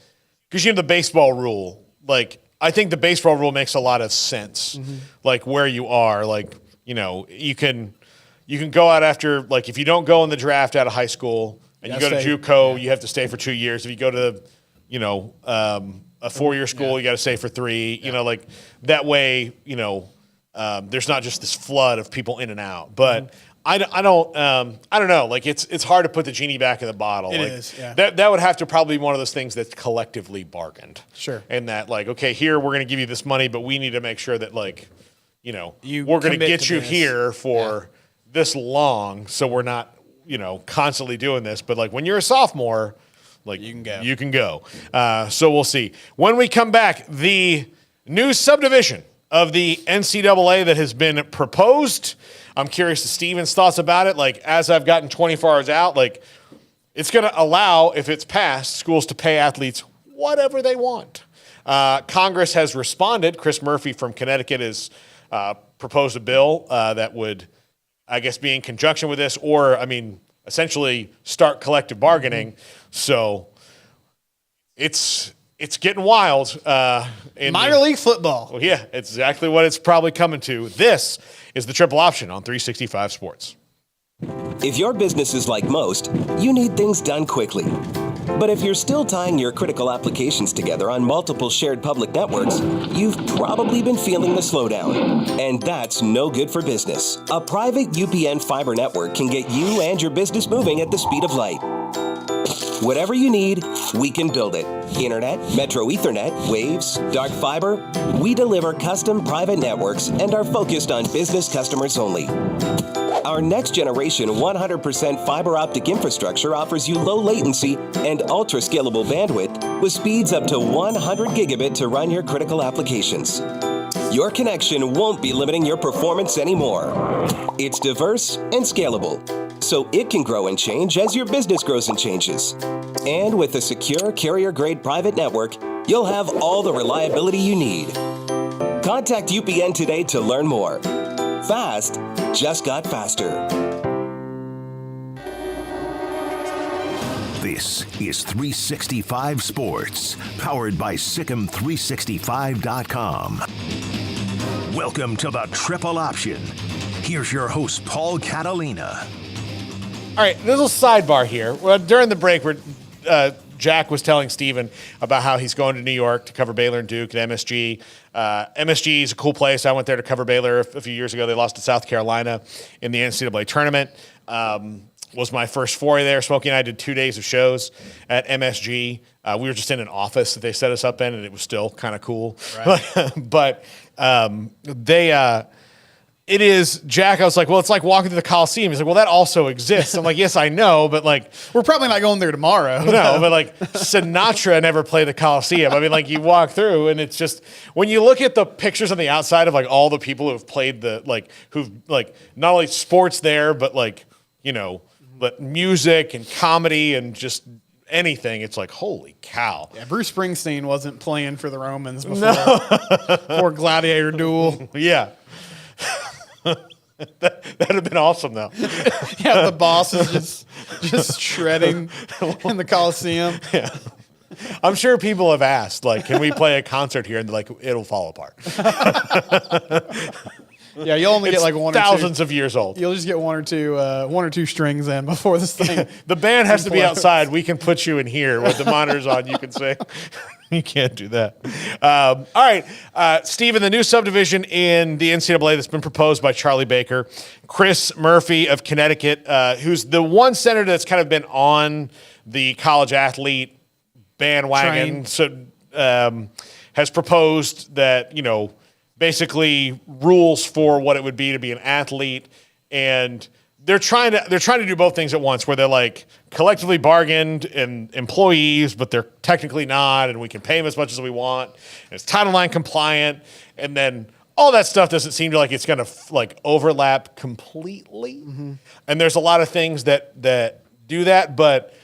because the baseball rule, like I think the baseball rule makes a lot of sense. Like where you are, like you can go out after, like if you don't go in the draft out of high school and you go to JUCO, you have to stay for 2 years. If you go to a 4-year school, you got to stay for 3. Like that way, there's not just this flood of people in and out. But I don't know. Like it's hard to put the genie back in the bottle. It like, is, yeah. That would have to probably be one of those things that's collectively bargained. Sure. And that like, okay, here we're going to give you this money, but we need to make sure that like, we're going to commit get to you this. here for this long, so we're not, constantly doing this. But like when you're a sophomore, like you can go. So we'll see. When we come back, the new subdivision of the NCAA that has been proposed. I'm curious to Steven's thoughts about it. Like, as I've gotten 24 hours out, like, it's going to allow, if it's passed, schools to pay athletes whatever they want. Congress has responded. Chris Murphy from Connecticut has proposed a bill that would, I guess, be in conjunction with this, or, essentially start collective bargaining. So it's getting wild. Minor league football. Well, yeah, it's exactly what it's probably coming to. This is the Triple Option on 365 Sports. If your business is like most, you need things done quickly. But if you're still tying your critical applications together on multiple shared public networks, you've probably been feeling the slowdown. And that's no good for business. A private UPN fiber network can get you and your business moving at the speed of light. Whatever you need, we can build it. Internet, Metro Ethernet, Waves, dark fiber. We deliver custom private networks and are focused on business customers only. Our next generation 100% fiber optic infrastructure offers you low latency and ultra scalable bandwidth with speeds up to 100 gigabit to run your critical applications. Your connection won't be limiting your performance anymore. It's diverse and scalable, so it can grow and change as your business grows and changes. And with a secure carrier-grade private network, you'll have all the reliability you need. Contact UPN today to learn more. Fast just got faster. This is 365 Sports, powered by Sikkim365.com. Welcome to the Triple Option. Here's your host, Paul Catalina. All right, there's a sidebar here. Well, during the break, Jack was telling Steven about how he's going to New York to cover Baylor and Duke at MSG. MSG is a cool place. I went there to cover Baylor a few years ago. They lost to South Carolina in the NCAA tournament. was my first foray there. Smokey and I did 2 days of shows at MSG. We were just in an office that they set us up in, and it was still kind of cool. Right. But it is, Jack, I was like, well, it's like walking to the Coliseum. He's like, well, that also exists. I'm like, yes, I know, but like. We're probably not going there tomorrow. No, but like Sinatra never played the Coliseum. I mean, like you walk through and it's just, when you look at the pictures on the outside of like all the people who have played who've like not only sports there, but like, but music and comedy and just anything, it's like, holy cow. Yeah, Bruce Springsteen wasn't playing for the Romans before Gladiator Duel. Yeah. That'd have been awesome, though. Yeah, the boss is just shredding in the Coliseum. Yeah. I'm sure people have asked, like, can we play a concert here? And they're like, it'll fall apart. Yeah, you'll only get like one or two. Thousands of years old. You'll just get one or two strings in before this thing. The band has to be outside. We can put you in here with the monitors on. You can sing. You can't do that. All right, Steven, the new subdivision in the NCAA that's been proposed by Charlie Baker, Chris Murphy of Connecticut, who's the one senator that's kind of been on the college athlete bandwagon, has proposed that, basically rules for what it would be to be an athlete, and they're trying to do both things at once, where they're like collectively bargained and employees, but they're technically not, and we can pay them as much as we want, and it's Title IX compliant, and then all that stuff doesn't seem to like it's going to like overlap completely. Mm-hmm. And there's a lot of things that do that, but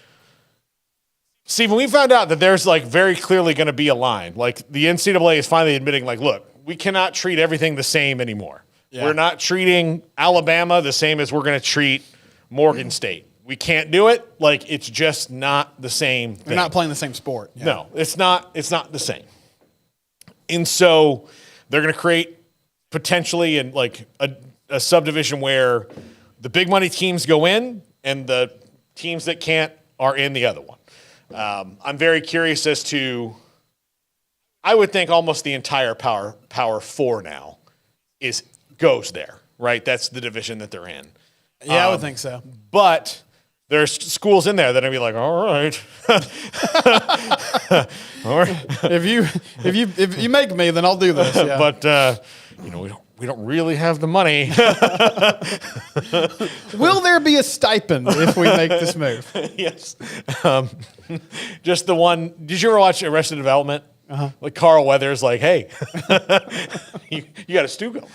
Stephen, we found out that there's like very clearly going to be a line. Like the NCAA is finally admitting, like, look, we cannot treat everything the same anymore. Yeah. We're not treating Alabama the same as we're going to treat Morgan State. We can't do it. Like, it's just not the same thing. They're not playing the same sport. Yeah. No, it's not the same. And so they're going to create potentially a subdivision where the big money teams go in and the teams that can't are in the other one. I'm very curious as to, I would think almost the entire Power 4 now goes there, right? That's the division that they're in. Yeah, I would think so. But there's schools in there that are be like, all right, all right. If you make me, then I'll do this. Yeah. But we don't really have the money. Will there be a stipend if we make this move? Yes. Just the one. Did you ever watch Arrested Development? Uh-huh. Like Carl Weathers, like, hey, you got a stew going.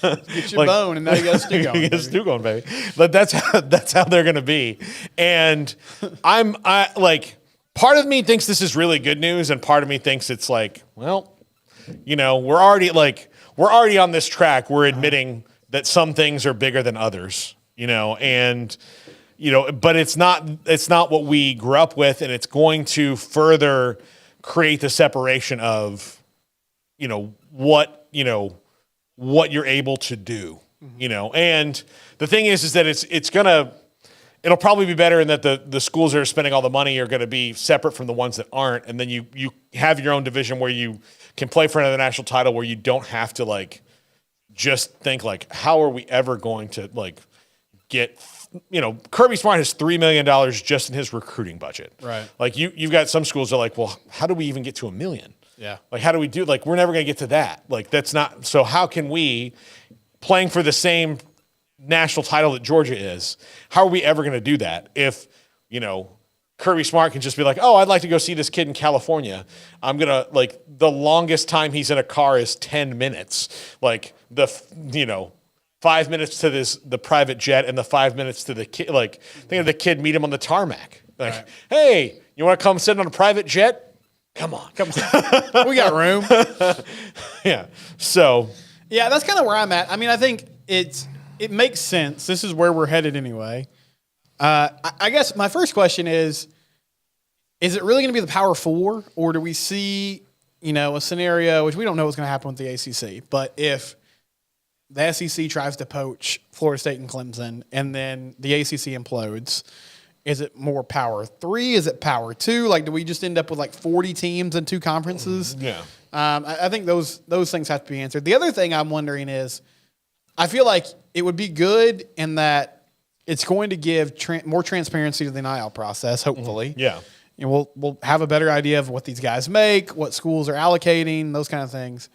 Get your bone, and now you got a stew going. You got a stew going, baby. But that's how they're going to be. And part of me thinks this is really good news, and part of me thinks it's like, well, we're already on this track. We're admitting that some things are bigger than others, and. But it's not what we grew up with, and it's going to further create the separation of, what you're able to do, And the thing is that it'll probably be better in that the schools that are spending all the money are going to be separate from the ones that aren't, and then you have your own division where you can play for another national title, where you don't have to just think how are we ever going to get. Kirby Smart has $3 million just in his recruiting budget. Right. Like you've got some schools that are like, well, how do we even get to $1 million? Yeah. Like, how do we do? Like, we're never going to get to that. Like, that's not. So how can we, playing for the same national title that Georgia is, how are we ever going to do that if Kirby Smart can just be like, oh, I'd like to go see this kid in California. I'm gonna the longest time he's in a car is 10 minutes. 5 minutes to the private jet and the 5 minutes to the kid. Think of the kid, meet him on the tarmac. Right. Hey, you want to come sit on a private jet? Come on. We got room. Yeah. So. Yeah, that's kind of where I'm at. I mean, I think it makes sense. This is where we're headed anyway. I guess my first question is it really going to be the Power 4, or do we see, a scenario, which we don't know what's going to happen with the ACC, but if the SEC tries to poach Florida State and Clemson, and then the ACC implodes, is it more Power 3? Is it Power 2? Do we just end up with 40 teams in 2 conferences? Yeah. I think those things have to be answered. The other thing I'm wondering is, I feel like it would be good in that it's going to give more transparency to the NIL process, hopefully. Yeah. And we'll have a better idea of what these guys make, what schools are allocating, those kind of things.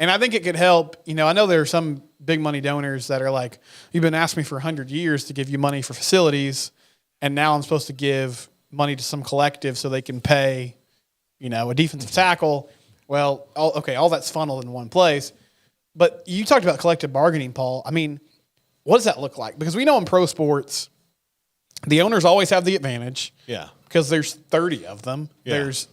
And I think it could help. I know there are some big money donors that are like, you've been asking me for 100 years to give you money for facilities, and now I'm supposed to give money to some collective so they can pay, a defensive tackle. Well, all that's funneled in one place. But you talked about collective bargaining, Paul. I mean, what does that look like? Because we know in pro sports, the owners always have the advantage. Yeah. Because there's 30 of them. Yeah. There's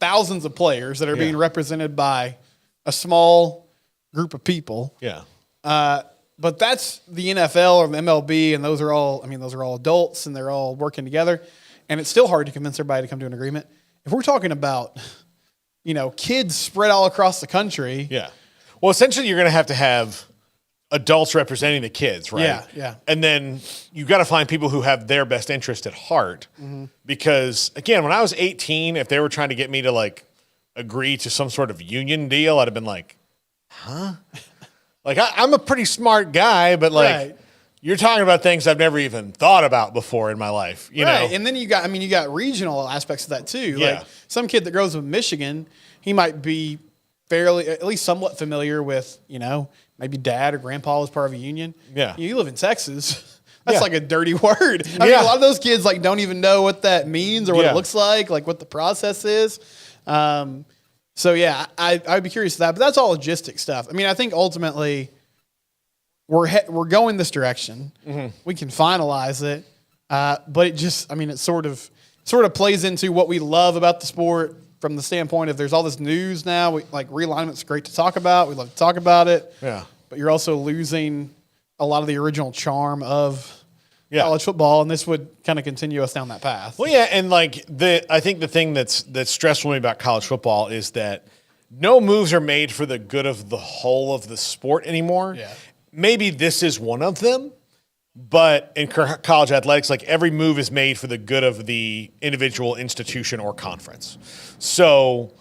thousands of players that are being represented by a small group of people. Yeah. But that's the NFL or the MLB, and those are all adults, and they're all working together. And it's still hard to convince everybody to come to an agreement. If we're talking about, kids spread all across the country. Yeah. Well, essentially, you're going to have adults representing the kids, right? Yeah, yeah. And then you got to find people who have their best interest at heart. Because, again, when I was 18, if they were trying to get me to, agree to some sort of union deal, I'd have been like, huh? I'm a pretty smart guy, but, Right. you're talking about things I've never even thought about before in my life, you know? And then you got regional aspects of that too. Yeah. Like some kid that grows up in Michigan, he might be at least somewhat familiar with, maybe dad or grandpa was part of a union. Yeah. You live in Texas. That's Yeah. like a dirty word. I mean, a lot of those kids don't even know what that means or what Yeah. it looks like what the process is. So yeah, I'd be curious to that, but that's all logistic stuff. I mean, I think ultimately we're going this direction. We can finalize it. But it just, it sort of plays into what we love about the sport from the standpoint of there's all this news now. Realignment's great to talk about. We love to talk about it. Yeah. But you're also losing a lot of the original charm of Yeah. college football, and this would kind of continue us down that path. Well, yeah, and I think the thing that's stressful to me about college football is that no moves are made for the good of the whole of the sport anymore. Yeah. Maybe this is one of them, but in college athletics, every move is made for the good of the individual institution or conference. So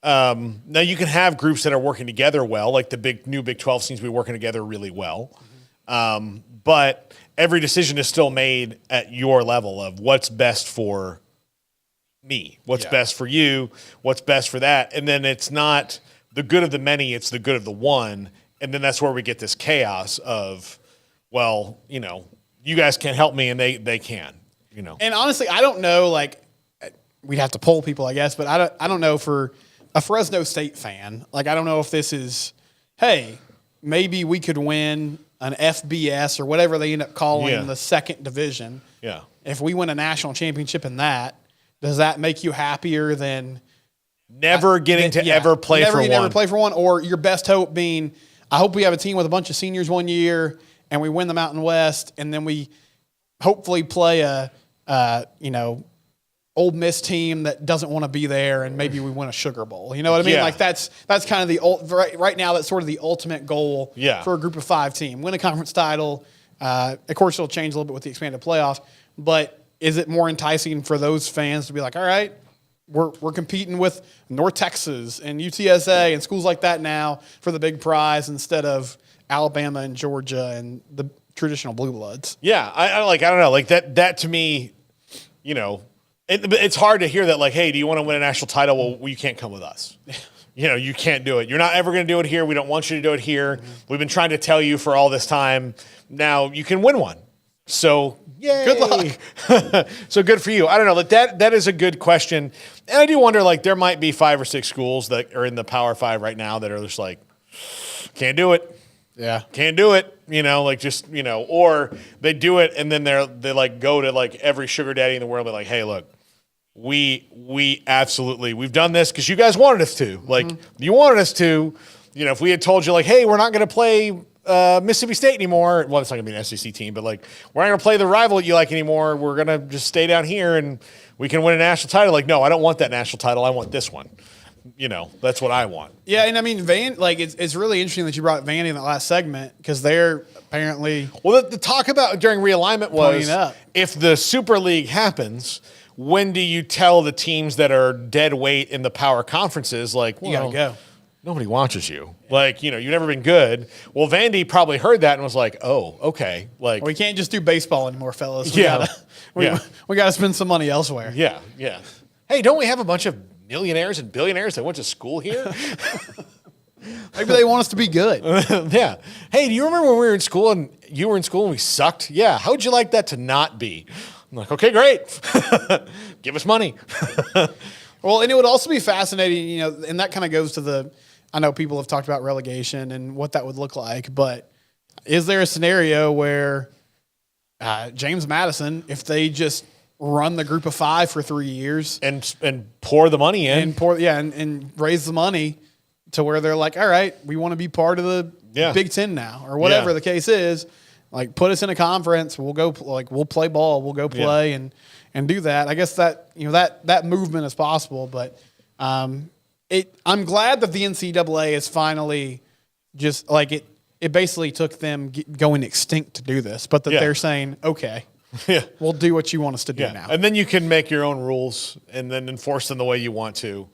now you can have groups that are working together well, like the new Big 12 seems to be working together really well. But every decision is still made at your level of what's best for me, what's best for you, what's best for that. And then it's not the good of the many, it's the good of the one. And then that's where we get this chaos of, well, you guys can't help me and they can, And honestly, I don't know, we'd have to poll people, I guess, but I don't know for a Fresno State fan. I don't know if this is, hey, maybe we could win an FBS or whatever they end up calling the second division. Yeah. If we win a national championship in that, does that make you happier than never getting to ever play for one? Never play for one, or your best hope being, I hope we have a team with a bunch of seniors one year and we win the Mountain West, and then we hopefully play a Old Miss team that doesn't want to be there, and maybe we win a Sugar Bowl. You know what I mean? Yeah. That's kind of right now. That's sort of the ultimate goal for a Group of 5 team: win a conference title. Of course, it'll change a little bit with the expanded playoffs, but is it more enticing for those fans to be like, all right, we're competing with North Texas and UTSA and schools like that now for the big prize instead of Alabama and Georgia and the traditional blue bloods? Yeah, I don't know, that to me, it's hard to hear that, hey, do you want to win a national title? Well, you can't come with us. You can't do it. You're not ever going to do it here. We don't want you to do it here. We've been trying to tell you for all this time. Now you can win one. So yay. Good luck. So good for you. I don't know. That is a good question. And I do wonder, there might be 5 or 6 schools that are in the Power 5 right now that are just can't do it. Yeah. Can't do it. Or they do it and then they go to every sugar daddy in the world. They're like, hey, look, we absolutely, we've done this because you guys wanted us to. You wanted us to. If we had told you, hey, we're not going to play Mississippi State anymore. Well, it's not going to be an SEC team, but we're not going to play the rival that you like anymore. We're going to just stay down here and we can win a national title. No, I don't want that national title. I want this one. That's what I want. Yeah, and it's really interesting that you brought Vandy in that last segment because they're apparently. Well, the talk about during realignment was up. If the Super League happens, when do you tell the teams that are dead weight in the power conferences, You gotta go. nobody watches you. Like, you've never been good. Well, Vandy probably heard that and was like, oh, okay. Like, We can't just do baseball anymore, fellas. Yeah. We gotta spend some money elsewhere. yeah. Hey, don't we have a bunch of millionaires and billionaires that went to school here? Maybe they want us to be good. Yeah. Hey, do you remember when we were in school and you were in school and we sucked? Yeah. How'd you like that to not be? I'm like, okay, great. Give us money. Well, and it would also be fascinating, and that kind of goes to I know people have talked about relegation and what that would look like, but is there a scenario where James Madison, if they just run the group of 5 for 3 years and pour the money in and raise the money to where they're like, all right, we want to be part of the Big Ten now, or whatever the case is, like put us in a conference, we'll go, we'll play ball, we'll go play and do that. I guess that, that movement is possible, but I'm glad that the NCAA is finally just like it basically took them going extinct to do this, but that they're saying, okay, we'll do what you want us to do now. And then you can make your own rules and then enforce them the way you want to.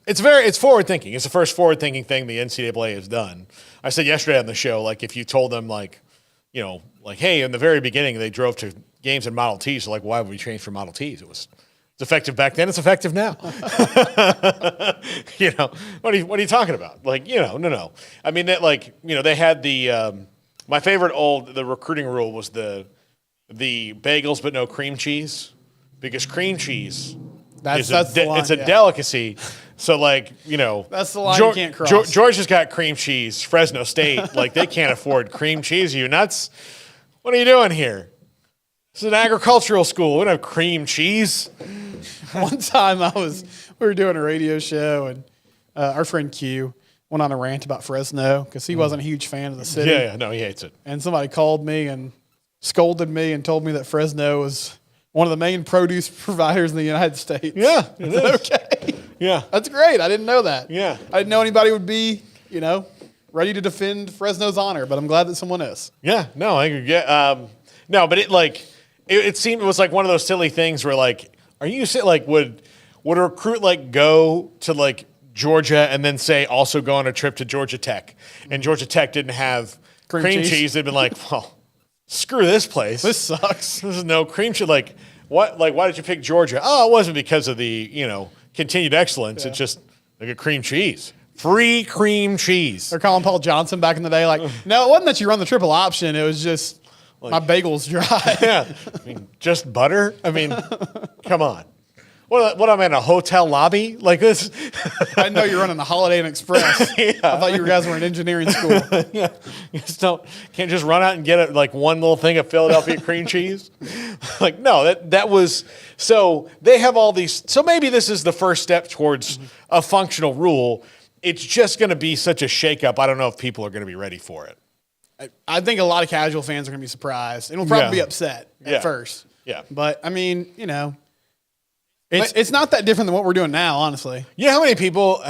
It's forward thinking. It's the first forward thinking thing the NCAA has done. I said yesterday on the show, like if you told them hey, in the very beginning they drove to games in Model Ts, so like why would we change from Model Ts? It's effective back then. It's effective now. What are you talking about? Like, no. I mean, they had the my favorite the recruiting rule was the bagels but no cream cheese, because cream cheese that's the line, it's a delicacy. So that's the line you can't cross. Georgia's got cream cheese. Fresno State, like they can't afford cream cheese. Are you nuts? What are you doing here? This is an agricultural school. We don't have cream cheese. One time we were doing a radio show and our friend Q went on a rant about Fresno because he wasn't a huge fan of the city. Yeah, no, he hates it. And somebody called me and scolded me and told me that Fresno was one of the main produce providers in the United States. Yeah, it is. Okay. Yeah. That's great. I didn't know that. Yeah. I didn't know anybody would be, ready to defend Fresno's honor, but I'm glad that someone is. Yeah, no, I agree. Yeah, no, but it seemed it was like one of those silly things where are you would a recruit go to Georgia and then say also go on a trip to Georgia Tech, and Georgia Tech didn't have cream cheese? They'd been like, well, screw this place. This sucks. This is no cream cheese. What? Why did you pick Georgia? Oh, it wasn't because of the continued excellence. Yeah. It's just a cream cheese. Free cream cheese. They're calling Paul Johnson back in the day no, it wasn't that you run the triple option. It was just my bagel's dry. Yeah. I mean, just butter? I mean, come on. What am I in a hotel lobby like this? I didn't know you were running the Holiday Inn Express. Yeah. I thought you guys were in engineering school. Yeah. You can't just run out and get one little thing of Philadelphia cream cheese. No, that was, so they have all these, so maybe this is the first step towards a functional rule. It's just going to be such a shakeup. I don't know if people are going to be ready for it. I think a lot of casual fans are going to be surprised and will probably be upset at first. Yeah. But I mean, it's not that different than what we're doing now, honestly. You know how many people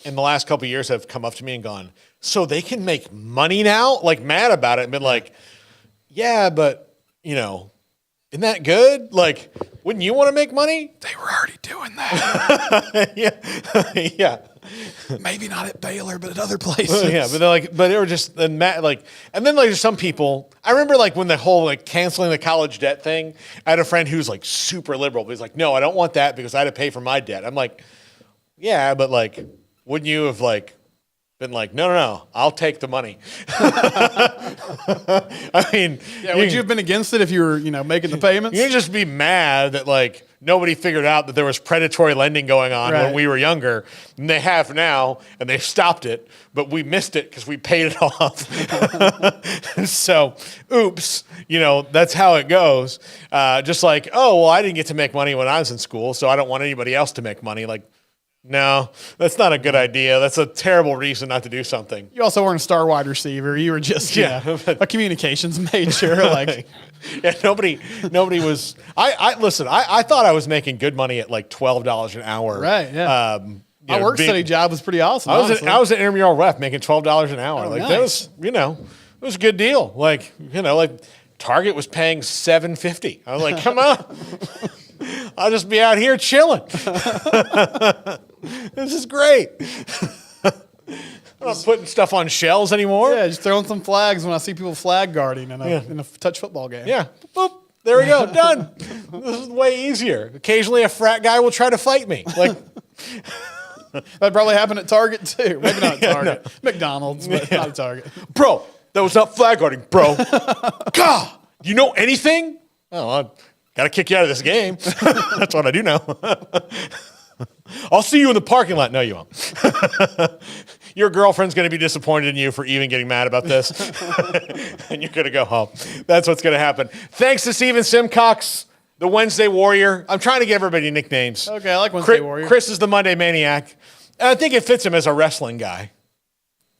in the last couple of years have come up to me and gone, so they can make money now? Mad about it and been like, yeah, but, isn't that good? Wouldn't you want to make money? They were already doing that. Yeah. Maybe not at Baylor, but at other places. Yeah, but they were just, and then there's some people, I remember when the whole canceling the college debt thing, I had a friend who's super liberal, but he's like, no, I don't want that because I had to pay for my debt. I'm like, yeah, but wouldn't you have been no, I'll take the money. I mean, would you have been against it if you were, making the payments? You'd just be mad that nobody figured out that there was predatory lending going on when we were younger, and they have now, and they've stopped it, but we missed it because we paid it off. So, oops, that's how it goes. Just oh, well, I didn't get to make money when I was in school, so I don't want anybody else to make money. No, that's not a good idea. That's a terrible reason not to do something. You also weren't a star wide receiver. You were just a communications major. Yeah, nobody was. I thought I was making good money at $12 an hour. Right. Yeah. My work study job was pretty awesome. I was an intramural ref making $12 an hour. Nice. That was, it was a good deal. Target was paying $7.50. I was like, come on. I'll just be out here chilling. This is great. I'm not putting stuff on shells anymore. Yeah, just throwing some flags when I see people flag guarding in a touch football game. Yeah. Boop. There we go. Done. This is way easier. Occasionally a frat guy will try to fight me. Like, That probably happened at Target too. Maybe not at Target. McDonald's, but not at Target. bro, that was not flag guarding, bro. God, you know anything? Oh, I gotta kick you out of this game. That's what I do now. I'll see you in the parking lot. No, you won't. Your girlfriend's going to be disappointed in you for even getting mad about this. And you're going to go home. That's what's going to happen. Thanks to Steven Simcox, the Wednesday Warrior. I'm trying to give everybody nicknames. Okay, I like Wednesday Warrior. Chris is the Monday Maniac. And I think it fits him as a wrestling guy.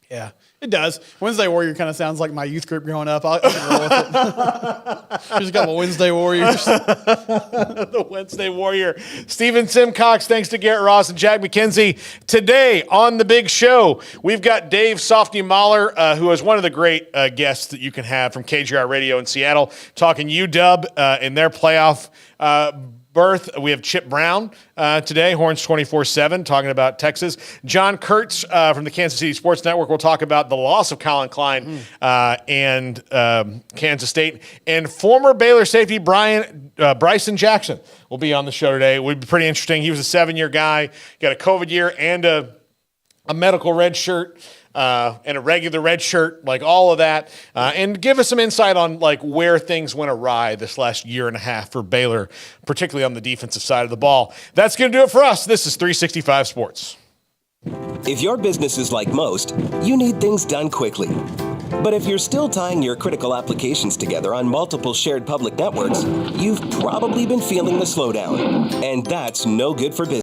Yeah, it does. Wednesday Warrior kind of sounds like my youth group growing up. I can roll with it. There's a couple Wednesday Warriors. The Wednesday Warrior. Steven Simcox, thanks to Garrett Ross and Jack McKenzie. Today on the big show, we've got Dave Softy Mahler, who is one of the great guests that you can have from KGR Radio in Seattle, talking UW in their playoff berth. We have Chip Brown today, Horns 24/7, talking about Texas. John Kurtz from the Kansas City Sports Network will talk about the loss of Colin Klein and Kansas State. And former Baylor safety Bryson Jackson will be on the show today. It would be pretty interesting. He was a 7-year guy, got a COVID year and a medical red shirt. And a regular red shirt, like all of that, and give us some insight on like where things went awry this last year and a half for Baylor, particularly on the defensive side of the ball. That's going to do it for us. This is 365 Sports. If your business is like most, you need things done quickly. But if you're still tying your critical applications together on multiple shared public networks, you've probably been feeling the slowdown. And that's no good for business.